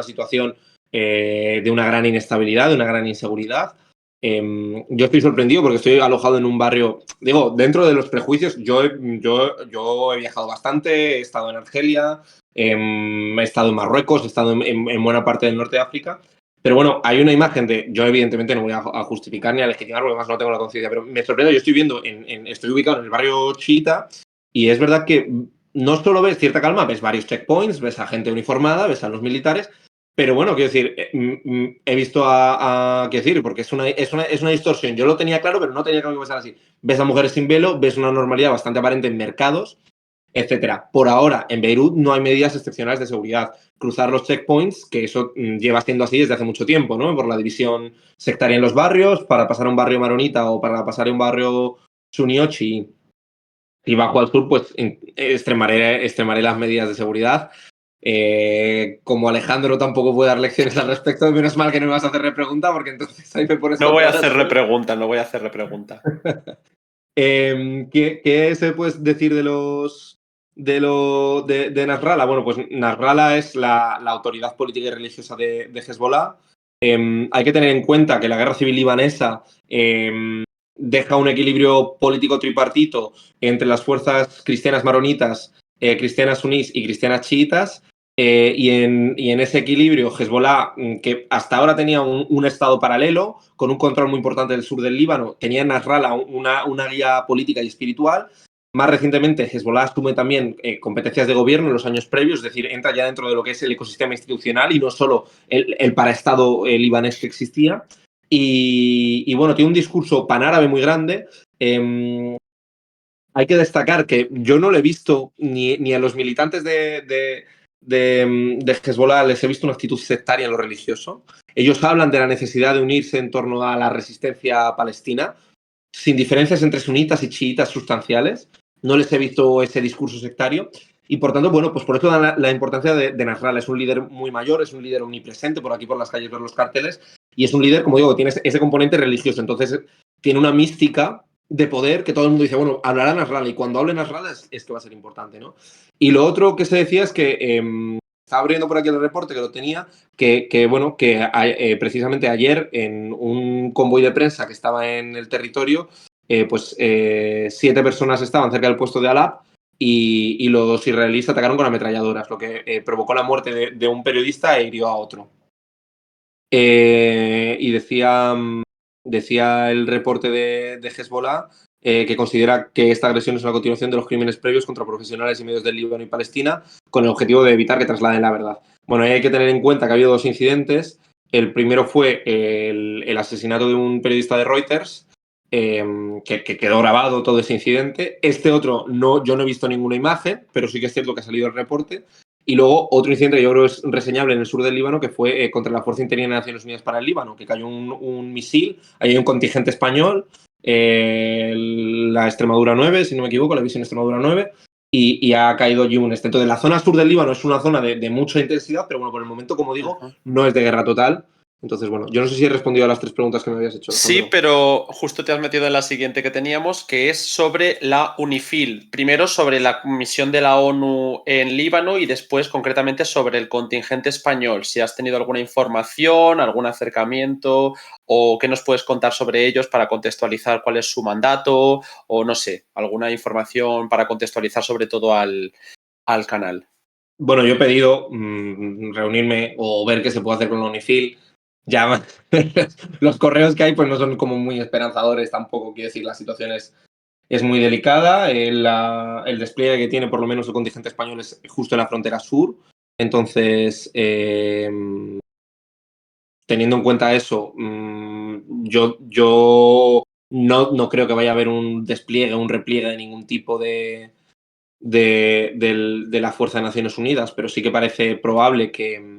situación de una gran inestabilidad, de una gran inseguridad. Yo estoy sorprendido porque estoy alojado en un barrio, digo, dentro de los prejuicios, yo he viajado bastante, he estado en Argelia, he estado en Marruecos, he estado en buena parte del norte de África, pero bueno, hay una imagen de, yo evidentemente no voy a justificar ni a legitimar porque además no tengo la conciencia, pero me sorprende, yo estoy viendo, estoy ubicado en el barrio chiita y es verdad que no solo ves cierta calma, ves varios checkpoints, ves a gente uniformada, ves a los militares, pero bueno, quiero decir, he visto quiero decir, porque es una distorsión. Yo lo tenía claro, pero no tenía claro que iba a ser así. Ves a mujeres sin velo, ves una normalidad bastante aparente en mercados, etcétera. Por ahora, en Beirut no hay medidas excepcionales de seguridad. Cruzar los checkpoints, que eso lleva siendo así desde hace mucho tiempo, ¿no? Por la división sectaria en los barrios, para pasar a un barrio maronita o para pasar a un barrio suní o chií. Y bajo al sur, pues extremaré las medidas de seguridad. Como Alejandro tampoco puede dar lecciones al respecto, menos mal que no me vas a hacer repregunta, porque entonces ahí me pones... No voy a hacer repregunta, no voy a hacer repregunta. ¿Qué se puede decir de Nasrallah? Bueno, pues Nasrallah es la autoridad política y religiosa de Hezbollah. Hay que tener en cuenta que la guerra civil libanesa deja un equilibrio político tripartito entre las fuerzas cristianas maronitas, cristianas sunís y cristianas chiitas. Y en ese equilibrio, Hezbollah, que hasta ahora tenía un estado paralelo, con un control muy importante del sur del Líbano, tenía en Nasrallah una guía política y espiritual. Más recientemente, Hezbollah asume también competencias de gobierno en los años previos, es decir, entra ya dentro de lo que es el ecosistema institucional y no solo el paraestado libanés que existía. Y bueno, tiene un discurso panárabe muy grande. Hay que destacar que yo no le he visto ni a los militantes de Hezbollah les he visto una actitud sectaria en lo religioso. Ellos hablan de la necesidad de unirse en torno a la resistencia palestina, sin diferencias entre sunitas y chiitas sustanciales. No les he visto ese discurso sectario. Y por tanto, bueno, pues por eso dan la importancia de Nasrallah. Es un líder muy mayor, es un líder omnipresente, por aquí por las calles ver los carteles, y es un líder, como digo, que tiene ese componente religioso. Entonces, tiene una mística de poder que todo el mundo dice, bueno, hablará Nasrallah, y cuando hable Nasrallah es que va a ser importante, ¿no? Y lo otro que se decía es que estaba abriendo por aquí el reporte que lo tenía, bueno, precisamente ayer en un convoy de prensa que estaba en el territorio, 7 personas estaban cerca del puesto de Alab y los israelíes atacaron con ametralladoras, lo que provocó la muerte de un periodista e hirió a otro. Y decía el reporte de Hezbollah que considera que esta agresión es una continuación de los crímenes previos contra profesionales y medios del Líbano y Palestina con el objetivo de evitar que trasladen la verdad. Bueno, hay que tener en cuenta que ha habido 2 incidentes. El primero fue el asesinato de un periodista de Reuters, que quedó grabado todo ese incidente. Este otro, yo no he visto ninguna imagen, pero sí que es cierto que ha salido el reporte. Y luego otro incidente que yo creo es reseñable en el sur del Líbano, que fue contra la Fuerza Interina de Naciones Unidas para el Líbano, que cayó un misil, ahí hay un contingente español, la Extremadura 9, si no me equivoco, la división Extremadura 9, y ha caído allí un este. Entonces la zona sur del Líbano es una zona de mucha intensidad, pero bueno, por el momento, como digo, no es de guerra total. Entonces, bueno, yo no sé si he respondido a las 3 preguntas que me habías hecho. Sí, Alejandro. pero justo te has metido en la siguiente que teníamos, que es sobre la UNIFIL. Primero sobre la misión de la ONU en Líbano y después concretamente sobre el contingente español. Si has tenido alguna información, algún acercamiento o qué nos puedes contar sobre ellos para contextualizar cuál es su mandato o no sé, alguna información para contextualizar sobre todo al canal. Bueno, yo he pedido reunirme o ver qué se puede hacer con la UNIFIL. Ya los correos que hay pues no son como muy esperanzadores tampoco, quiero decir, la situación es muy delicada, el despliegue que tiene por lo menos el contingente español es justo en la frontera sur, entonces teniendo en cuenta eso, yo no creo que vaya a haber un despliegue, un repliegue de ningún tipo de la Fuerza de Naciones Unidas, pero sí que parece probable que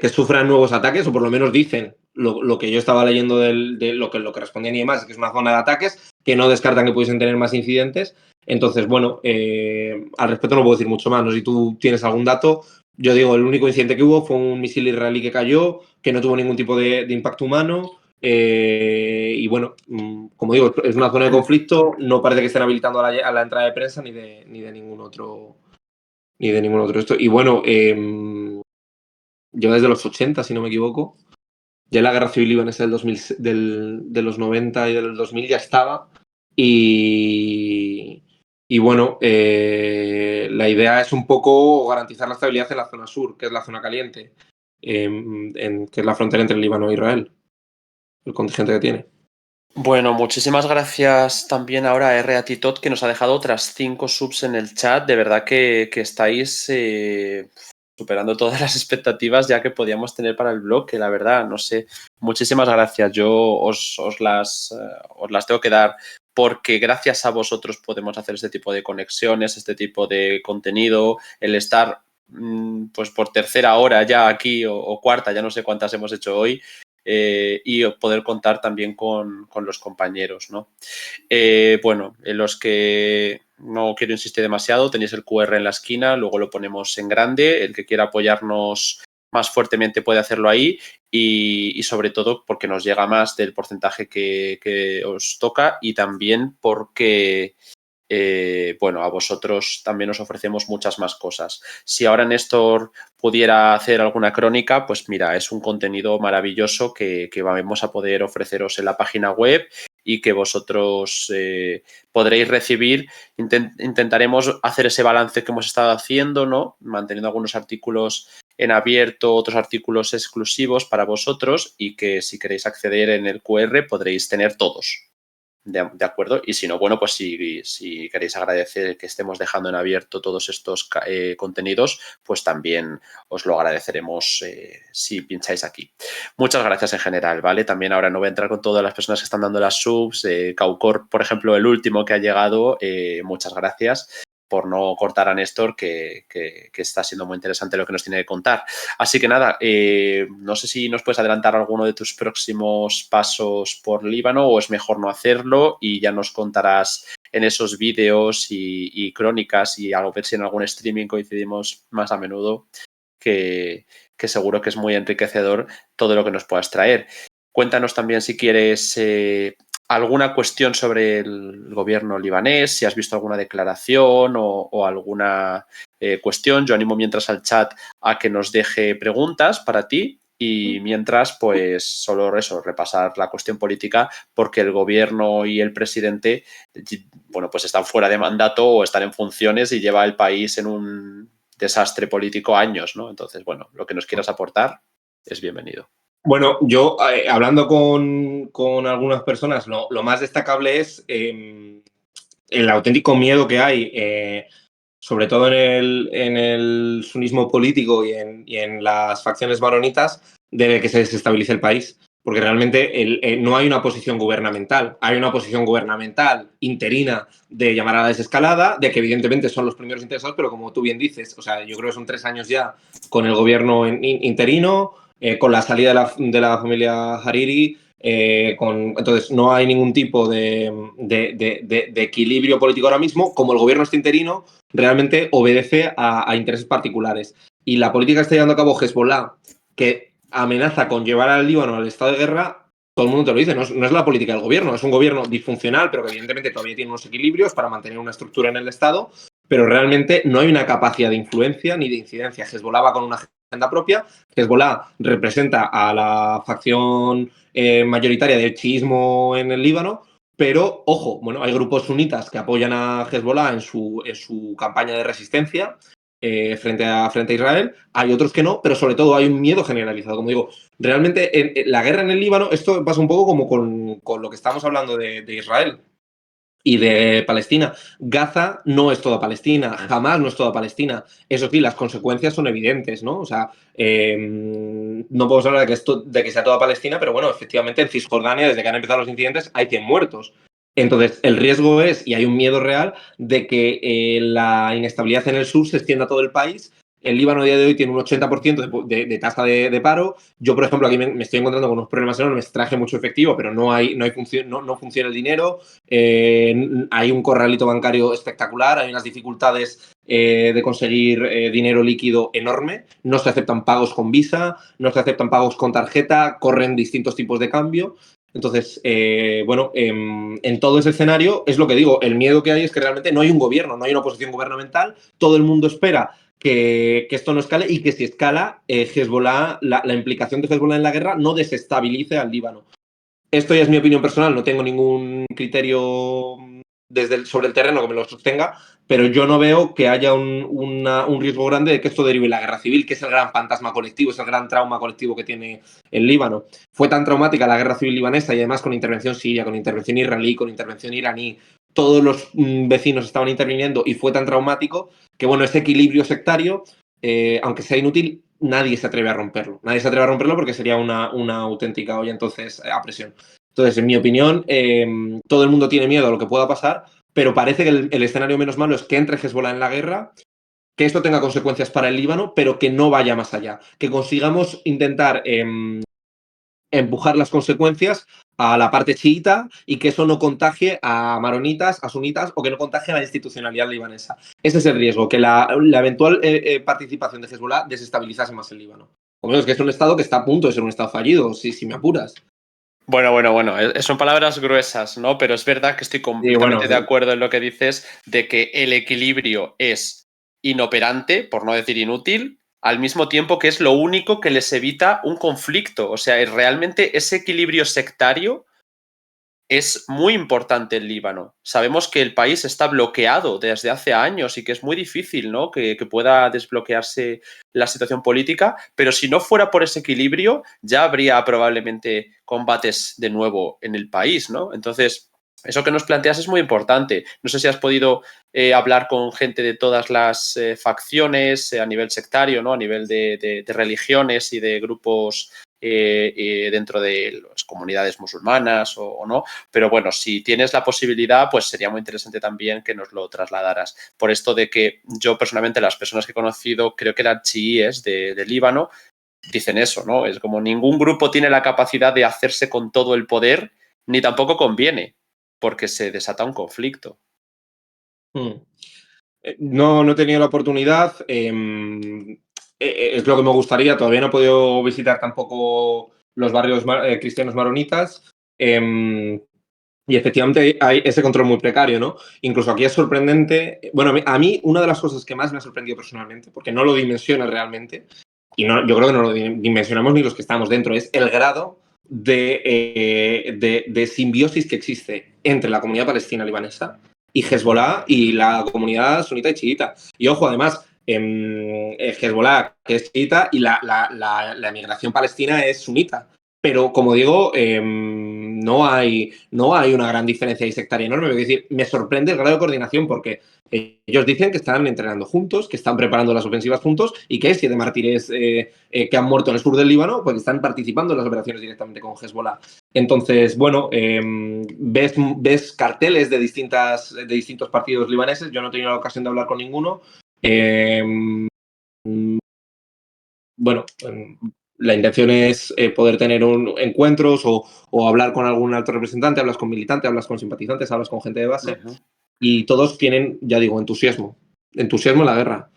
sufran nuevos ataques, o por lo menos dicen lo que yo estaba leyendo de lo que respondían y demás, que es una zona de ataques, que no descartan que pudiesen tener más incidentes. Entonces, bueno, al respecto no puedo decir mucho más. No sé si tú tienes algún dato. Yo digo, el único incidente que hubo fue un misil israelí que cayó, que no tuvo ningún tipo de impacto humano. Y bueno, como digo, es una zona de conflicto. No parece que estén habilitando a la entrada de prensa ni de ningún otro. Ni de ningún otro esto. Y bueno, lleva desde los 80, si no me equivoco. Ya la guerra civil libanesa del 2000, de los 90 y del 2000 ya estaba. Y bueno, la idea es un poco garantizar la estabilidad en la zona sur, que es la zona caliente, que es la frontera entre el Líbano e Israel, el contingente que tiene. Bueno, muchísimas gracias también ahora a R. Atitot, que nos ha dejado otras 5 subs en el chat. De verdad que estáis superando todas las expectativas ya que podíamos tener para el blog, que la verdad, no sé, muchísimas gracias. Yo os las tengo que dar porque gracias a vosotros podemos hacer este tipo de conexiones, este tipo de contenido, el estar pues por tercera hora ya aquí o cuarta, ya no sé cuántas hemos hecho hoy. Y poder contar también con los compañeros, ¿no? Bueno, en los que no quiero insistir demasiado, tenéis el QR en la esquina, luego lo ponemos en grande, el que quiera apoyarnos más fuertemente puede hacerlo ahí y sobre todo porque nos llega más del porcentaje que os toca y también porque bueno, a vosotros también os ofrecemos muchas más cosas. Si ahora Néstor pudiera hacer alguna crónica, pues mira, es un contenido maravilloso que vamos a poder ofreceros en la página web y que vosotros podréis recibir. Intentaremos hacer ese balance que hemos estado haciendo, ¿no? Manteniendo algunos artículos en abierto, otros artículos exclusivos para vosotros y que si queréis acceder en el QR podréis tener todos. De acuerdo, y si no, bueno, pues si queréis agradecer que estemos dejando en abierto todos estos contenidos, pues también os lo agradeceremos si pincháis aquí. Muchas gracias en general, ¿vale? También ahora no voy a entrar con todas las personas que están dando las subs. Caucor, por ejemplo, el último que ha llegado, muchas gracias por no cortar a Néstor, que está siendo muy interesante lo que nos tiene que contar. Así que nada, no sé si nos puedes adelantar alguno de tus próximos pasos por Líbano o es mejor no hacerlo y ya nos contarás en esos vídeos y crónicas y a ver si en algún streaming coincidimos más a menudo, que seguro que es muy enriquecedor todo lo que nos puedas traer. Cuéntanos también si quieres alguna cuestión sobre el gobierno libanés, si has visto alguna declaración o alguna cuestión. Yo animo mientras al chat a que nos deje preguntas para ti y mientras, pues solo eso, repasar la cuestión política porque el gobierno y el presidente, bueno, pues están fuera de mandato o están en funciones y lleva el país en un desastre político años, ¿no? Entonces, bueno, lo que nos quieras aportar es bienvenido. Bueno, yo hablando con algunas personas, lo más destacable es el auténtico miedo que hay, sobre todo en el sunismo político y en las facciones maronitas, de que se desestabilice el país. Porque realmente no hay una posición gubernamental, hay una posición gubernamental interina de llamar a la desescalada, de que evidentemente son los primeros interesados, pero como tú bien dices, o sea, yo creo que son 3 años ya con el gobierno interino, con la salida de la familia Hariri, entonces no hay ningún tipo de equilibrio político ahora mismo. Como el gobierno está interino, realmente obedece a intereses particulares. Y la política que está llevando a cabo Hezbollah, que amenaza con llevar al Líbano al estado de guerra, todo el mundo te lo dice, no es la política del gobierno, es un gobierno disfuncional, pero que evidentemente todavía tiene unos equilibrios para mantener una estructura en el Estado, pero realmente no hay una capacidad de influencia ni de incidencia. Hezbollah va con una agenda propia. Hezbollah representa a la facción mayoritaria del chiismo en el Líbano, pero, ojo, bueno, hay grupos sunitas que apoyan a Hezbollah en su campaña de resistencia frente a Israel, hay otros que no, pero sobre todo hay un miedo generalizado. Como digo, realmente la guerra en el Líbano, esto pasa un poco como con lo que estamos hablando de Israel y de Palestina. Gaza no es toda Palestina, jamás no es toda Palestina. Eso sí, las consecuencias son evidentes, ¿no? O sea, no podemos hablar de que sea toda Palestina, pero bueno, efectivamente en Cisjordania, desde que han empezado los incidentes, hay 100 muertos. Entonces, el riesgo es, y hay un miedo real, de que la inestabilidad en el sur se extienda a todo el país. El Líbano a día de hoy tiene un 80% de tasa de paro. Yo, por ejemplo, aquí me estoy encontrando con unos problemas enormes. Traje mucho efectivo, pero no funciona el dinero. Hay un corralito bancario espectacular. Hay unas dificultades de conseguir dinero líquido enorme. No se aceptan pagos con Visa, no se aceptan pagos con tarjeta, corren distintos tipos de cambio. Entonces, bueno, en todo ese escenario es lo que digo, el miedo que hay es que realmente no hay un gobierno, no hay una oposición gubernamental, todo el mundo espera que esto no escale y que si escala, Hezbollah, la implicación de Hezbollah en la guerra no desestabilice al Líbano. Esto ya es mi opinión personal, no tengo ningún criterio sobre el terreno que me lo sostenga, pero yo no veo que haya un riesgo grande de que esto derive en la guerra civil, que es el gran fantasma colectivo, es el gran trauma colectivo que tiene el Líbano. Fue tan traumática la guerra civil libanesa y además con intervención siria, con intervención israelí, con intervención iraní, todos los vecinos estaban interviniendo y fue tan traumático que, bueno, ese equilibrio sectario, aunque sea inútil, nadie se atreve a romperlo. Nadie se atreve a romperlo porque sería una auténtica olla entonces a presión. Entonces, en mi opinión, todo el mundo tiene miedo a lo que pueda pasar, pero parece que el escenario menos malo es que entre Hezbollah en la guerra, que esto tenga consecuencias para el Líbano, pero que no vaya más allá. Que consigamos intentar empujar las consecuencias a la parte chiita y que eso no contagie a maronitas, a sunitas o que no contagie a la institucionalidad libanesa. Ese es el riesgo, que la eventual participación de Hezbollah desestabilizase más el Líbano. Como es que es un estado que está a punto de ser un estado fallido, si me apuras. Bueno, son palabras gruesas, ¿no? Pero es verdad que estoy completamente de acuerdo en lo que dices de que el equilibrio es inoperante, por no decir inútil, al mismo tiempo que es lo único que les evita un conflicto. O sea, realmente ese equilibrio sectario es muy importante en Líbano. Sabemos que el país está bloqueado desde hace años y que es muy difícil, ¿no? que pueda desbloquearse la situación política, pero si no fuera por ese equilibrio, ya habría probablemente combates de nuevo en el país, ¿no? Entonces, eso que nos planteas es muy importante. No sé si has podido hablar con gente de todas las facciones a nivel sectario, ¿no? A nivel de religiones y de grupos dentro de las comunidades musulmanas o no, pero bueno, si tienes la posibilidad, pues sería muy interesante también que nos lo trasladaras. Por esto de que yo personalmente, las personas que he conocido, creo que eran chiíes de Líbano, dicen eso, ¿no? Es como ningún grupo tiene la capacidad de hacerse con todo el poder, ni tampoco conviene, porque se desata un conflicto. No he tenido la oportunidad. Es lo que me gustaría. Todavía no he podido visitar tampoco los barrios cristianos maronitas. Y efectivamente hay ese control muy precario, ¿no? Incluso aquí es sorprendente. Bueno, a mí una de las cosas que más me ha sorprendido personalmente, porque no lo dimensiona realmente, y no, yo creo que no lo dimensionamos ni los que estamos dentro, es el grado de simbiosis que existe entre la comunidad palestina libanesa y Hezbollah y la comunidad sunita y chiita. Y ojo, además, Hezbollah, que es chiita, y la migración palestina es sunita. Pero, como digo, no hay una gran diferencia y sectaria enorme. Es decir, me sorprende el grado de coordinación porque ellos dicen que están entrenando juntos, que están preparando las ofensivas juntos y que 7 mártires que han muerto en el sur del Líbano, pues están participando en las operaciones directamente con Hezbollah. Entonces, bueno, ves carteles de distintos partidos libaneses. Yo no he tenido la ocasión de hablar con ninguno. Bueno, la intención es poder tener encuentros o hablar con algún alto representante, hablas con militantes, hablas con simpatizantes, hablas con gente de base y todos tienen, ya digo, entusiasmo en la guerra.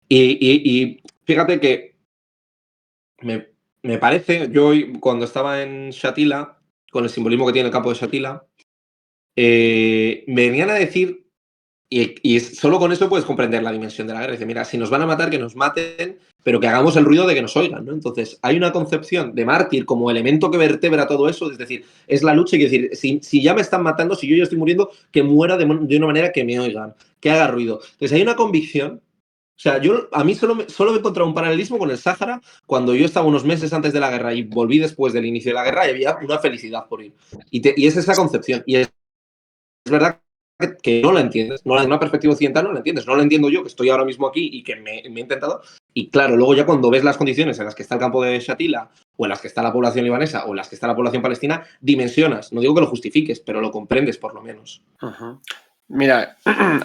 Y fíjate que me parece, yo cuando estaba en Shatila, con el simbolismo que tiene el campo de Shatila, me venían a decir, y solo con eso puedes comprender la dimensión de la guerra. Dice, mira, si nos van a matar, que nos maten, pero que hagamos el ruido de que nos oigan, ¿no? Entonces, hay una concepción de mártir como elemento que vertebra todo eso, es decir, es la lucha, y decir, si ya me están matando, si yo ya estoy muriendo, que muera de una manera que me oigan, que haga ruido. Entonces, hay una convicción. O sea, a mí solo me he encontrado un paralelismo con el Sáhara cuando yo estaba unos meses antes de la guerra y volví después del inicio de la guerra y había una felicidad por ir. Y es esa concepción. Y es verdad que no la entiendes, no, una perspectiva occidental no la entiendes, no la entiendo yo, que estoy ahora mismo aquí y que me he intentado, y claro, luego ya cuando ves las condiciones en las que está el campo de Shatila, o en las que está la población libanesa, o en las que está la población palestina, dimensionas, no digo que lo justifiques, pero lo comprendes por lo menos. Mira,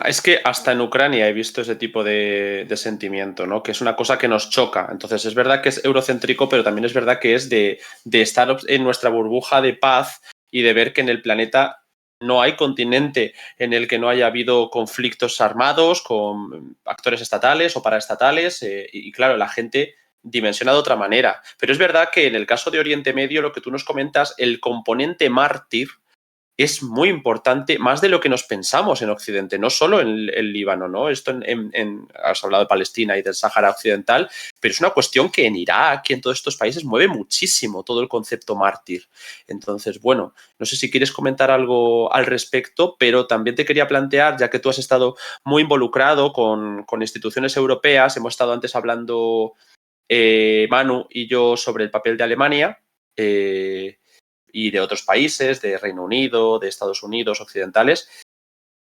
es que hasta en Ucrania he visto ese tipo de sentimiento, ¿no? Que es una cosa que nos choca. Entonces, es verdad que es eurocéntrico, pero también es verdad que es de estar en nuestra burbuja de paz y de ver que en el planeta no hay continente en el que no haya habido conflictos armados con actores estatales o paraestatales y claro, la gente dimensiona de otra manera. Pero es verdad que en el caso de Oriente Medio, lo que tú nos comentas, el componente mártir es muy importante, más de lo que nos pensamos en Occidente, no solo en el Líbano, ¿no? Esto has hablado de Palestina y del Sáhara Occidental, pero es una cuestión que en Irak y en todos estos países mueve muchísimo todo el concepto mártir. Entonces, bueno, no sé si quieres comentar algo al respecto, pero también te quería plantear, ya que tú has estado muy involucrado con instituciones europeas, hemos estado antes hablando Manu y yo sobre el papel de Alemania, y de otros países, de Reino Unido, de Estados Unidos, occidentales.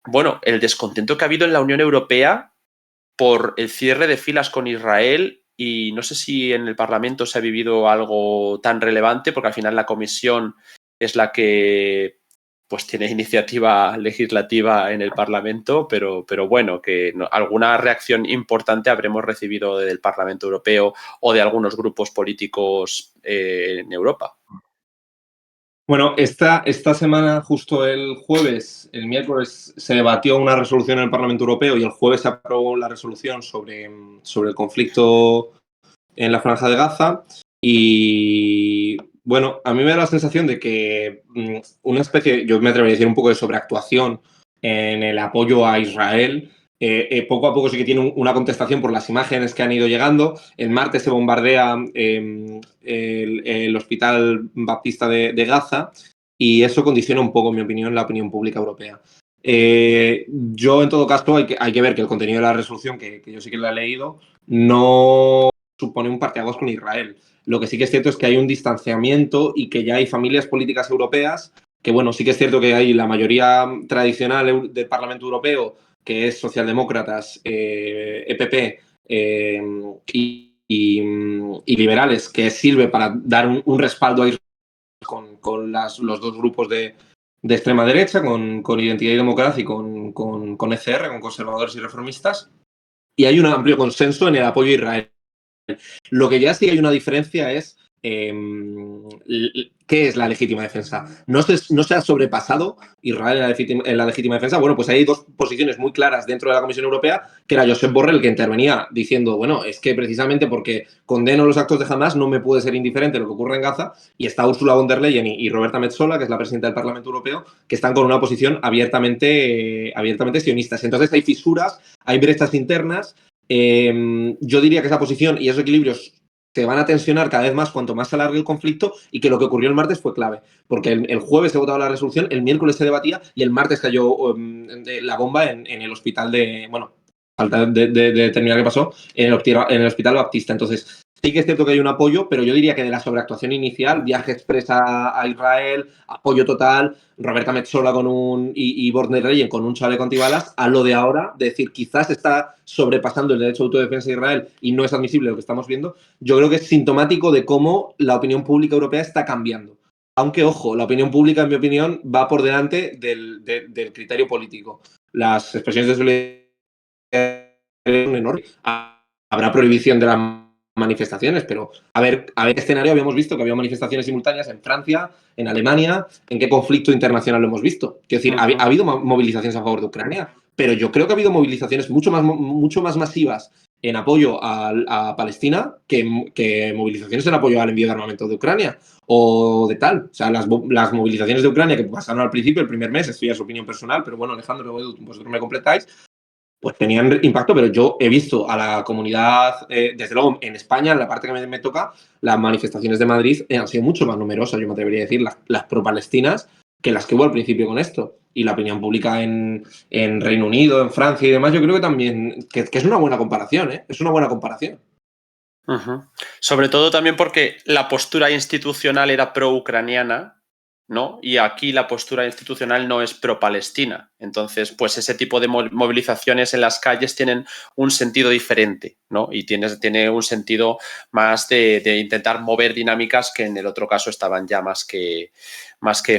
Bueno, el descontento que ha habido en la Unión Europea por el cierre de filas con Israel, y no sé si en el Parlamento se ha vivido algo tan relevante, porque al final la Comisión es la que pues tiene iniciativa legislativa en el Parlamento, pero bueno, que alguna reacción importante habremos recibido del Parlamento Europeo o de algunos grupos políticos en Europa. Bueno, esta semana, justo el miércoles, se debatió una resolución en el Parlamento Europeo y el jueves se aprobó la resolución sobre el conflicto en la Franja de Gaza. Y bueno, a mí me da la sensación de que una especie, yo me atrevería a decir un poco de sobreactuación en el apoyo a Israel. Poco a poco sí que tiene una contestación por las imágenes que han ido llegando. El martes se bombardea el Hospital Baptista de Gaza y eso condiciona un poco, en mi opinión, la opinión pública europea. Yo, en todo caso, hay que ver que el contenido de la resolución, que yo sí que la he leído, no supone un parteaguas con Israel. Lo que sí que es cierto es que hay un distanciamiento y que ya hay familias políticas europeas que, bueno, sí que es cierto que hay la mayoría tradicional del Parlamento Europeo, que es socialdemócratas, EPP y liberales, que sirve para dar un respaldo a Israel con los dos grupos de extrema derecha, con Identidad y Democracia y con ECR, con conservadores y reformistas, y hay un amplio consenso en el apoyo a Israel. Lo que ya sí hay una diferencia es ¿qué es la legítima defensa? No se ha sobrepasado Israel en la legítima defensa. Bueno, pues hay dos posiciones muy claras dentro de la Comisión Europea, que era Josep Borrell, que intervenía diciendo, bueno, es que precisamente porque condeno los actos de Hamas no me puede ser indiferente lo que ocurre en Gaza, y está Ursula von der Leyen y Roberta Metsola, que es la presidenta del Parlamento Europeo, que están con una posición abiertamente sionistas. Entonces hay fisuras, hay brechas internas. Yo diría que esa posición y esos equilibrios se van a tensionar cada vez más cuanto más se alargue el conflicto, y que lo que ocurrió el martes fue clave, porque el jueves se votaba la resolución, el miércoles se debatía y el martes cayó la bomba en el hospital de, bueno, falta de determinar qué pasó, en el hospital Baptista. Entonces, sí que es cierto que hay un apoyo, pero yo diría que de la sobreactuación inicial, viaje express a Israel, apoyo total, Roberta Metsola y von der Leyen con un chaleco antibalas, a lo de ahora, de decir, quizás está sobrepasando el derecho de autodefensa de Israel y no es admisible lo que estamos viendo. Yo creo que es sintomático de cómo la opinión pública europea está cambiando. Aunque, ojo, la opinión pública, en mi opinión, va por delante del criterio político. Las expresiones de solidaridad son enormes. Habrá prohibición de las manifestaciones, pero a ver qué escenario habíamos visto, que había manifestaciones simultáneas en Francia, en Alemania. ¿En qué conflicto internacional lo hemos visto? Quiero decir, ha habido movilizaciones a favor de Ucrania, pero yo creo que ha habido movilizaciones mucho más masivas en apoyo a Palestina que movilizaciones en apoyo al envío de armamento de Ucrania o de tal. O sea, las movilizaciones de Ucrania que pasaron al principio, el primer mes, esto ya es opinión personal, pero bueno, Alejandro, vosotros me completáis, pues tenían impacto, pero yo he visto a la comunidad, desde luego en España, en la parte que me toca, las manifestaciones de Madrid han sido mucho más numerosas, yo me atrevería a decir, las pro-palestinas, que las que hubo al principio con esto. Y la opinión pública en Reino Unido, en Francia y demás, yo creo que también, que es una buena comparación, ¿eh? Es una buena comparación. Sobre todo también porque la postura institucional era pro-ucraniana, ¿no? Y aquí la postura institucional no es pro-palestina. Entonces, pues ese tipo de movilizaciones en las calles tienen un sentido diferente, ¿no? Y tiene un sentido más de intentar mover dinámicas que en el otro caso estaban ya más que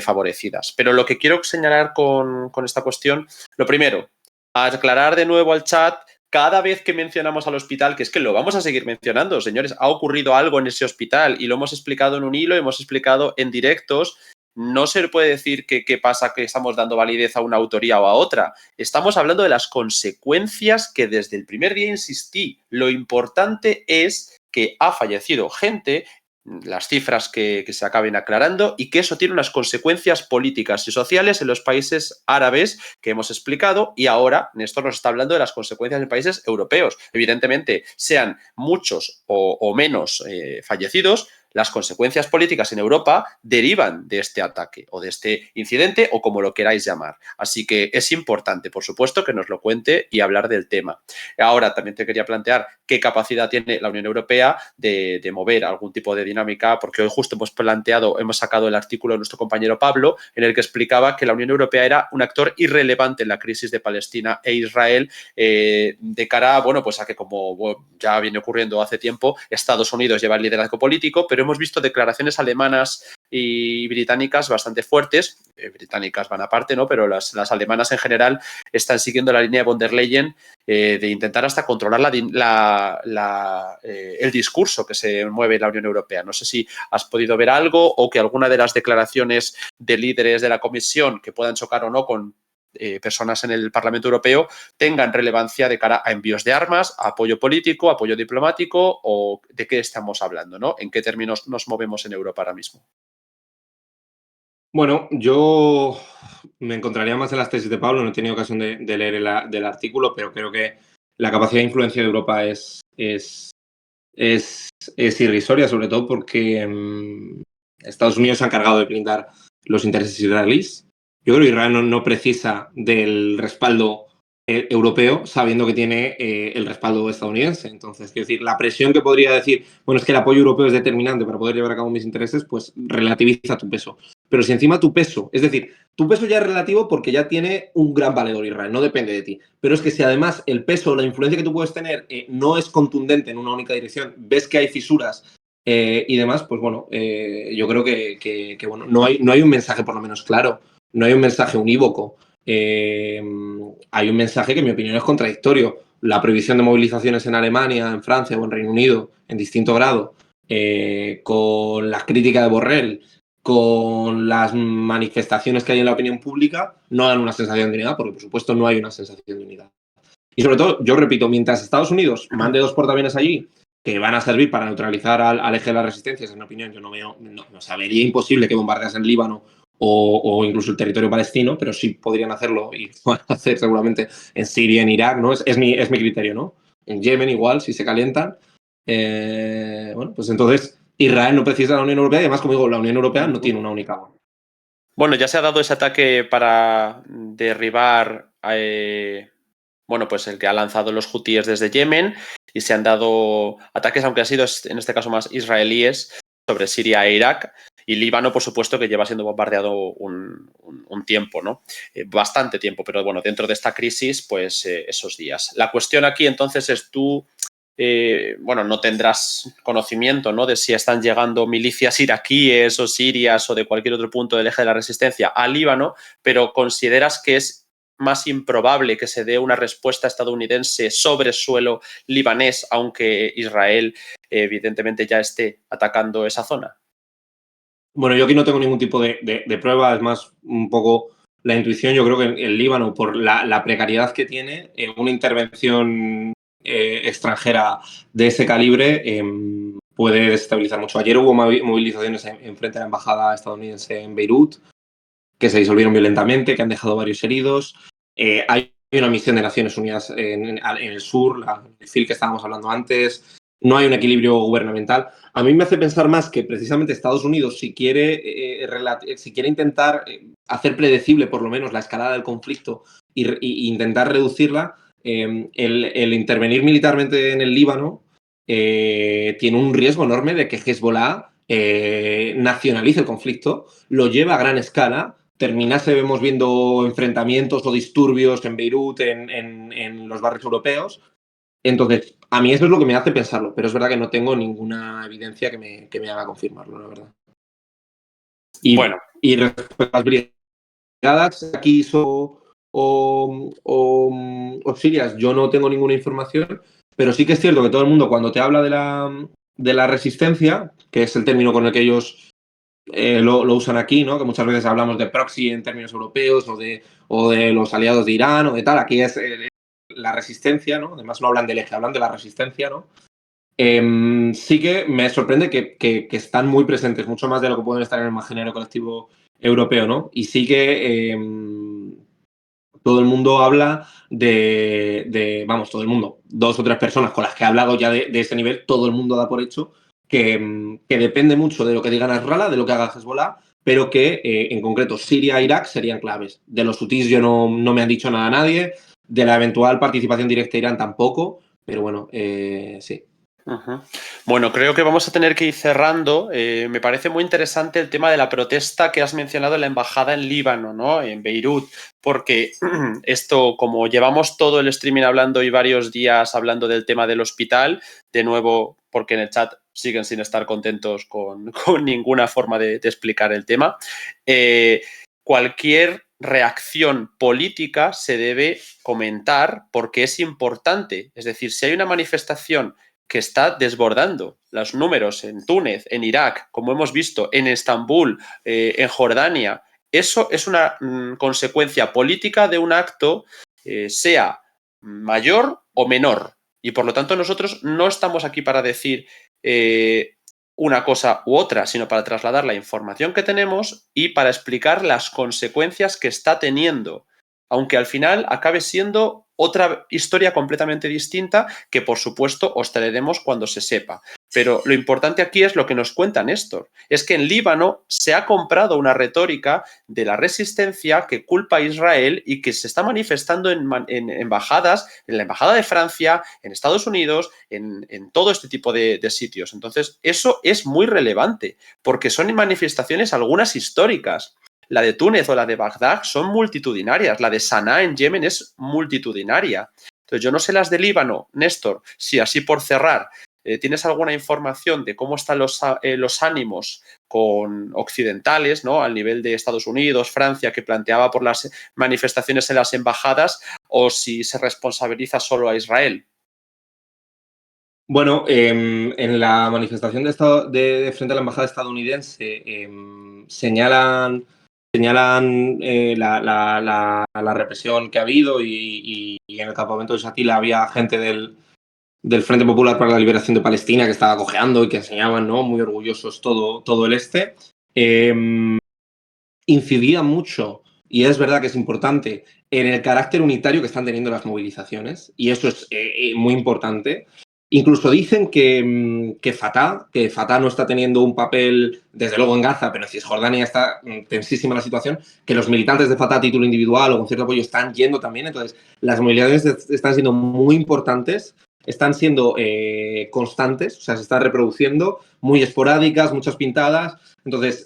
favorecidas. Pero lo que quiero señalar con esta cuestión, lo primero, aclarar de nuevo al chat. Cada vez que mencionamos al hospital, que es que lo vamos a seguir mencionando, señores, ha ocurrido algo en ese hospital y lo hemos explicado en un hilo, hemos explicado en directos. No se puede decir que qué pasa, que estamos dando validez a una autoría o a otra. Estamos hablando de las consecuencias que desde el primer día insistí. Lo importante es que ha fallecido gente, las cifras que se acaben aclarando, y que eso tiene unas consecuencias políticas y sociales en los países árabes que hemos explicado, y ahora Néstor nos está hablando de las consecuencias en países europeos. Evidentemente, sean muchos o menos fallecidos, las consecuencias políticas en Europa derivan de este ataque o de este incidente o como lo queráis llamar. Así que es importante, por supuesto, que nos lo cuente y hablar del tema. Ahora también te quería plantear qué capacidad tiene la Unión Europea de mover algún tipo de dinámica, porque hoy justo hemos sacado el artículo de nuestro compañero Pablo, en el que explicaba que la Unión Europea era un actor irrelevante en la crisis de Palestina e Israel, de cara, bueno, pues a que, como ya viene ocurriendo hace tiempo, Estados Unidos lleva el liderazgo político, pero hemos visto declaraciones alemanas y británicas bastante fuertes. Británicas van aparte, ¿no? Pero las alemanas en general están siguiendo la línea de von der Leyen, de intentar hasta controlar el discurso que se mueve en la Unión Europea. No sé si has podido ver algo o que alguna de las declaraciones de líderes de la Comisión que puedan chocar o no con personas en el Parlamento Europeo tengan relevancia de cara a envíos de armas, a apoyo político, apoyo diplomático, o de qué estamos hablando, ¿no? ¿En qué términos nos movemos en Europa ahora mismo? Bueno, yo me encontraría más en las tesis de Pablo, no he tenido ocasión de leer del artículo, pero creo que la capacidad de influencia de Europa es irrisoria, sobre todo porque Estados Unidos se ha encargado de blindar los intereses israelíes. Yo creo que Israel no precisa del respaldo europeo, sabiendo que tiene el respaldo estadounidense. Entonces, quiero decir, la presión que podría decir, bueno, es que el apoyo europeo es determinante para poder llevar a cabo mis intereses, pues relativiza tu peso. Pero si encima tu peso, es decir, tu peso ya es relativo porque ya tiene un gran valedor Israel, no depende de ti. Pero es que si además el peso, la influencia que tú puedes tener no es contundente en una única dirección, ves que hay fisuras y demás, pues bueno, yo creo que bueno, no hay un mensaje por lo menos claro, no hay un mensaje unívoco. Hay un mensaje que en mi opinión es contradictorio. La prohibición de movilizaciones en Alemania, en Francia o en Reino Unido en distinto grado con las críticas de Borrell, con las manifestaciones que hay en la opinión pública, no dan una sensación de unidad, porque por supuesto no hay una sensación de unidad. Y sobre todo, yo repito, mientras Estados Unidos mande 2 portaaviones allí, que van a servir para neutralizar al eje de las resistencias, en mi opinión, yo no veo, no sabería imposible que bombardeasen Líbano o incluso el territorio palestino, pero sí podrían hacerlo y van a hacer seguramente en Siria, en Irak, ¿no? Es mi criterio, ¿no? En Yemen igual, si se calientan. Bueno, pues entonces Israel no precisa de la Unión Europea y además, como digo, la Unión Europea no tiene una única arma. Bueno, ya se ha dado ese ataque para derribar bueno, pues el que ha lanzado los hutíes desde Yemen, y se han dado ataques, aunque han sido en este caso más israelíes, sobre Siria e Irak, y Líbano, por supuesto, que lleva siendo bombardeado un tiempo, ¿no? Bastante tiempo, pero bueno, dentro de esta crisis, pues esos días. La cuestión aquí entonces es tú, bueno, no tendrás conocimiento, ¿no?, de si están llegando milicias iraquíes o sirias o de cualquier otro punto del eje de la resistencia al Líbano, pero consideras que es más improbable que se dé una respuesta estadounidense sobre suelo libanés, aunque Israel evidentemente ya esté atacando esa zona. Bueno, yo aquí no tengo ningún tipo de prueba, es más un poco la intuición. Yo creo que el Líbano, por la precariedad que tiene, una intervención extranjera de ese calibre puede desestabilizar mucho. Ayer hubo movilizaciones en frente a la embajada estadounidense en Beirut, que se disolvieron violentamente, que han dejado varios heridos. Hay una misión de Naciones Unidas en el sur, el FIL que estábamos hablando antes. No hay un equilibrio gubernamental. A mí me hace pensar más que precisamente Estados Unidos, si quiere intentar hacer predecible por lo menos la escalada del conflicto e intentar reducirla, el intervenir militarmente en el Líbano tiene un riesgo enorme de que Hezbollah nacionalice el conflicto, lo lleva a gran escala, terminásemos viendo enfrentamientos o disturbios en Beirut, en los barrios europeos. Entonces, a mí eso es lo que me hace pensarlo, pero es verdad que no tengo ninguna evidencia que me haga confirmarlo, la verdad. Bueno. Y respecto a las brigadas aquí o sirias, yo no tengo ninguna información, pero sí que es cierto que todo el mundo, cuando te habla de la resistencia, que es el término con el que ellos lo usan aquí, ¿no? Que muchas veces hablamos de proxy en términos europeos o de los aliados de Irán o de tal. Aquí es la resistencia, ¿no? Además no hablan del eje, hablan de la resistencia, ¿no? Sí que me sorprende que están muy presentes, mucho más de lo que pueden estar en el imaginario colectivo europeo, ¿no? Y sí que todo el mundo habla vamos, todo el mundo, 2 o 3 personas con las que he hablado ya de ese nivel, todo el mundo da por hecho que depende mucho de lo que diga Nasrallah, de lo que haga Hezbollah, pero que en concreto Siria e Irak serían claves. De los hutíes yo no me han dicho nada a nadie, de la eventual participación directa de Irán tampoco, pero bueno, sí. Uh-huh. Bueno, creo que vamos a tener que ir cerrando. Me parece muy interesante el tema de la protesta que has mencionado en la embajada en Líbano, ¿no? En Beirut, porque esto, como llevamos todo el streaming hablando y varios días hablando del tema del hospital, de nuevo, porque en el chat siguen sin estar contentos con ninguna forma de explicar el tema, cualquier reacción política se debe comentar porque es importante. Es decir, si hay una manifestación que está desbordando los números en Túnez, en Irak, como hemos visto, en Estambul, en Jordania, eso es una consecuencia política de un acto, sea mayor o menor. Y por lo tanto nosotros no estamos aquí para decir una cosa u otra, sino para trasladar la información que tenemos y para explicar las consecuencias que está teniendo, aunque al final acabe siendo otra historia completamente distinta que, por supuesto, os traeremos cuando se sepa. Pero lo importante aquí es lo que nos cuenta Néstor. Es que en Líbano se ha comprado una retórica de la resistencia que culpa a Israel y que se está manifestando en embajadas, en la embajada de Francia, en Estados Unidos, en todo este tipo de sitios. Entonces, eso es muy relevante porque son manifestaciones algunas históricas. La de Túnez o la de Bagdad son multitudinarias. La de Saná en Yemen es multitudinaria. Entonces, yo no sé las de Líbano, Néstor, si así por cerrar, ¿tienes alguna información de cómo están los ánimos con occidentales, ¿no? Al nivel de Estados Unidos, Francia, que planteaba por las manifestaciones en las embajadas, o si se responsabiliza solo a Israel? Bueno, en la manifestación de frente a la embajada estadounidense señalan la represión que ha habido y en el campamento de Shatila había gente del Frente Popular para la Liberación de Palestina que estaba cojeando y que enseñaban, ¿no? Muy orgullosos todo el este. Incidía mucho, y es verdad que es importante, en el carácter unitario que están teniendo las movilizaciones, y eso es muy importante. Incluso dicen que Fatah no está teniendo un papel, desde luego en Gaza, pero en Cisjordania está tensísima la situación, que los militantes de Fatah a título individual o con cierto apoyo están yendo también. Entonces, las movilizaciones están siendo muy importantes, están siendo constantes, o sea, se están reproduciendo, muy esporádicas, muchas pintadas. Entonces,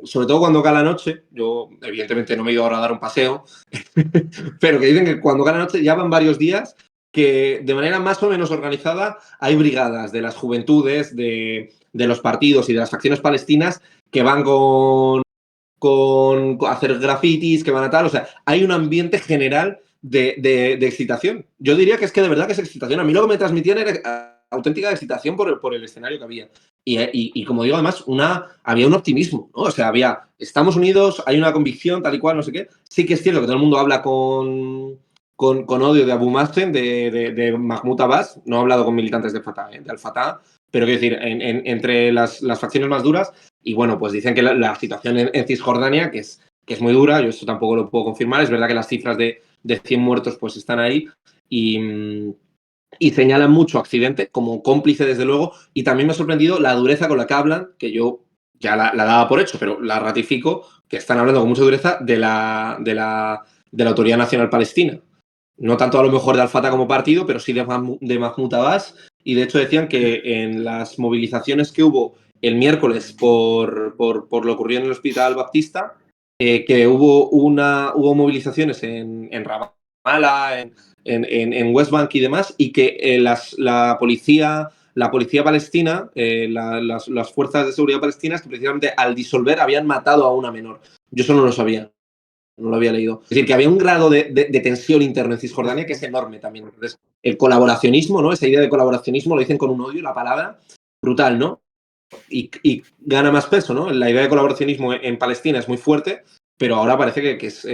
sobre todo cuando cae la noche, yo evidentemente no me he ido ahora a dar un paseo, pero que dicen que cuando cae la noche ya van varios días que de manera más o menos organizada hay brigadas de las juventudes, de los partidos y de las facciones palestinas que van con hacer grafitis, que van a tal, o sea, hay un ambiente general de excitación. Yo diría que es que de verdad que es excitación. A mí lo que me transmitían era auténtica excitación por el escenario que había. Y como digo, además, había un optimismo, ¿no? O sea, estamos unidos, hay una convicción, tal y cual, no sé qué. Sí que es cierto que todo el mundo habla con odio de Abu Mazen, de Mahmoud Abbas. No he hablado con militantes de Fatah, de Al-Fatah, pero quiero decir, entre las facciones más duras. Y bueno, pues dicen que la situación en Cisjordania, que es muy dura, yo eso tampoco lo puedo confirmar. Es verdad que las cifras de 100 muertos pues están ahí. Y señalan mucho Occidente como cómplice, desde luego, y también me ha sorprendido la dureza con la que hablan, que yo ya la daba por hecho, pero la ratifico, que están hablando con mucha dureza de la Autoridad Nacional Palestina. No tanto a lo mejor de Al-Fatah como partido, pero sí de Mahmoud Abbas, y de hecho decían que en las movilizaciones que hubo el miércoles por lo ocurrido en el Hospital Baptista, que hubo movilizaciones en Ramallah, en West Bank y demás, y que la policía palestina, las fuerzas de seguridad palestinas, que precisamente al disolver habían matado a una menor. Yo eso no lo sabía, no lo había leído. Es decir, que había un grado de tensión interno en Cisjordania que es enorme también. Entonces, el colaboracionismo, ¿no? Esa idea de colaboracionismo, lo dicen con un odio, la palabra, brutal, ¿no? Y gana más peso, ¿no? La idea de colaboracionismo en Palestina es muy fuerte, pero ahora parece que es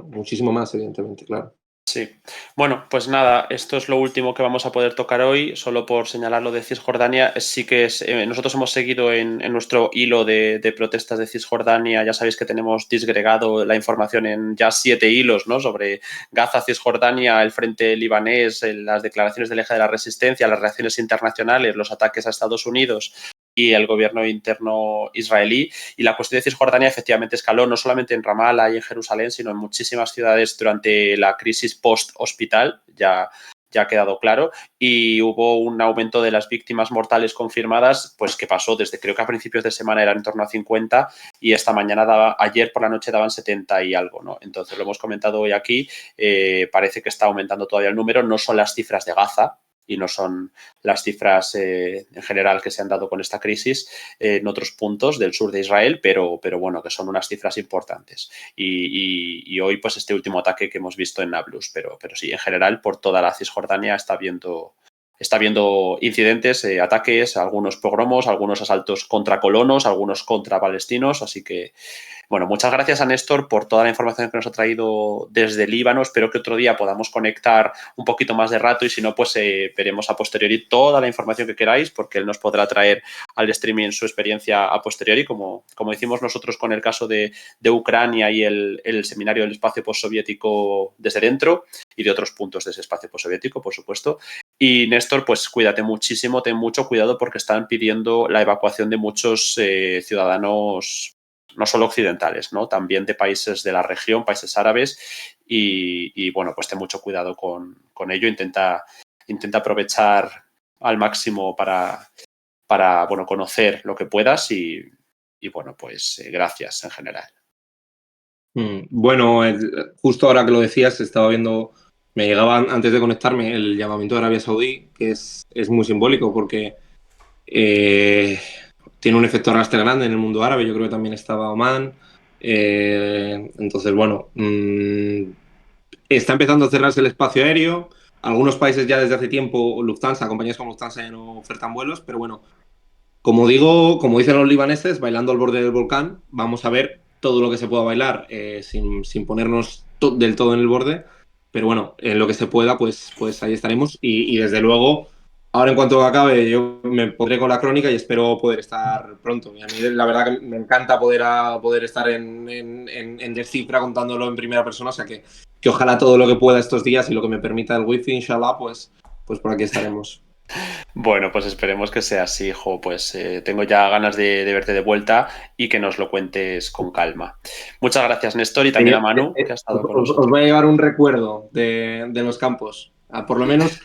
muchísimo más, evidentemente, claro. Sí. Bueno, pues nada, esto es lo último que vamos a poder tocar hoy. Solo por señalar lo de Cisjordania, sí que nosotros hemos seguido en nuestro hilo de protestas de Cisjordania. Ya sabéis que tenemos disgregado la información en ya 7 hilos, ¿no? Sobre Gaza, Cisjordania, el frente libanés, las declaraciones del eje de la resistencia, las reacciones internacionales, los ataques a Estados Unidos y el gobierno interno israelí. Y la cuestión de Cisjordania efectivamente escaló no solamente en Ramallah y en Jerusalén, sino en muchísimas ciudades durante la crisis post-hospital, ya ha quedado claro, y hubo un aumento de las víctimas mortales confirmadas, pues que pasó desde, creo que a principios de semana eran en torno a 50 y esta mañana ayer por la noche daban 70 y algo, ¿no? Entonces lo hemos comentado hoy aquí, parece que está aumentando todavía el número, no son las cifras de Gaza, y no son las cifras en general que se han dado con esta crisis en otros puntos del sur de Israel, pero bueno, que son unas cifras importantes. Y hoy, pues este último ataque que hemos visto en Nablus, pero sí, en general, por toda la Cisjordania está habiendo incidentes, ataques, algunos pogromos, algunos asaltos contra colonos, algunos contra palestinos, así que bueno, muchas gracias a Néstor por toda la información que nos ha traído desde Líbano. Espero que otro día podamos conectar un poquito más de rato y si no, pues veremos a posteriori toda la información que queráis porque él nos podrá traer al streaming su experiencia a posteriori, como hicimos nosotros con el caso de Ucrania y el seminario del espacio postsoviético desde dentro y de otros puntos de ese espacio postsoviético, por supuesto. Y Néstor, pues cuídate muchísimo, ten mucho cuidado porque están pidiendo la evacuación de muchos ciudadanos no solo occidentales, ¿no? También de países de la región, países árabes y bueno, pues ten mucho cuidado con ello, intenta aprovechar al máximo para bueno, conocer lo que puedas y bueno, pues gracias en general. Bueno, justo ahora que lo decías, estaba viendo, me llegaba antes de conectarme el llamamiento de Arabia Saudí, que es muy simbólico porque tiene un efecto arrastre grande en el mundo árabe. Yo creo que también estaba Oman. Entonces, bueno, está empezando a cerrarse el espacio aéreo. Algunos países ya desde hace tiempo, Lufthansa, compañías como Lufthansa ya no ofertan vuelos, pero bueno, como digo, como dicen los libaneses, bailando al borde del volcán, vamos a ver todo lo que se pueda bailar sin ponernos del todo en el borde, pero bueno, en lo que se pueda, pues ahí estaremos y desde luego, ahora en cuanto acabe, yo me pondré con la crónica y espero poder estar pronto. Y a mí la verdad que me encanta poder estar en Descifra contándolo en primera persona, o sea que ojalá todo lo que pueda estos días y lo que me permita el wifi, inshallah, pues por aquí estaremos. Bueno, pues esperemos que sea así, hijo. Pues tengo ya ganas de verte de vuelta y que nos lo cuentes con calma. Muchas gracias, Néstor, y también a Manu, que ha estado con Os nosotros. voy a llevar un recuerdo de los campos. Por lo menos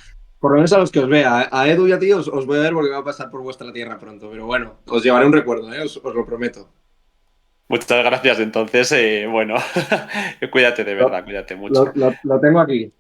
a los que os vea. A Edu y a ti os voy a ver porque va a pasar por vuestra tierra pronto. Pero bueno, os llevaré un recuerdo, os lo prometo. Muchas gracias, entonces, bueno, cuídate de verdad, cuídate mucho. Lo tengo aquí.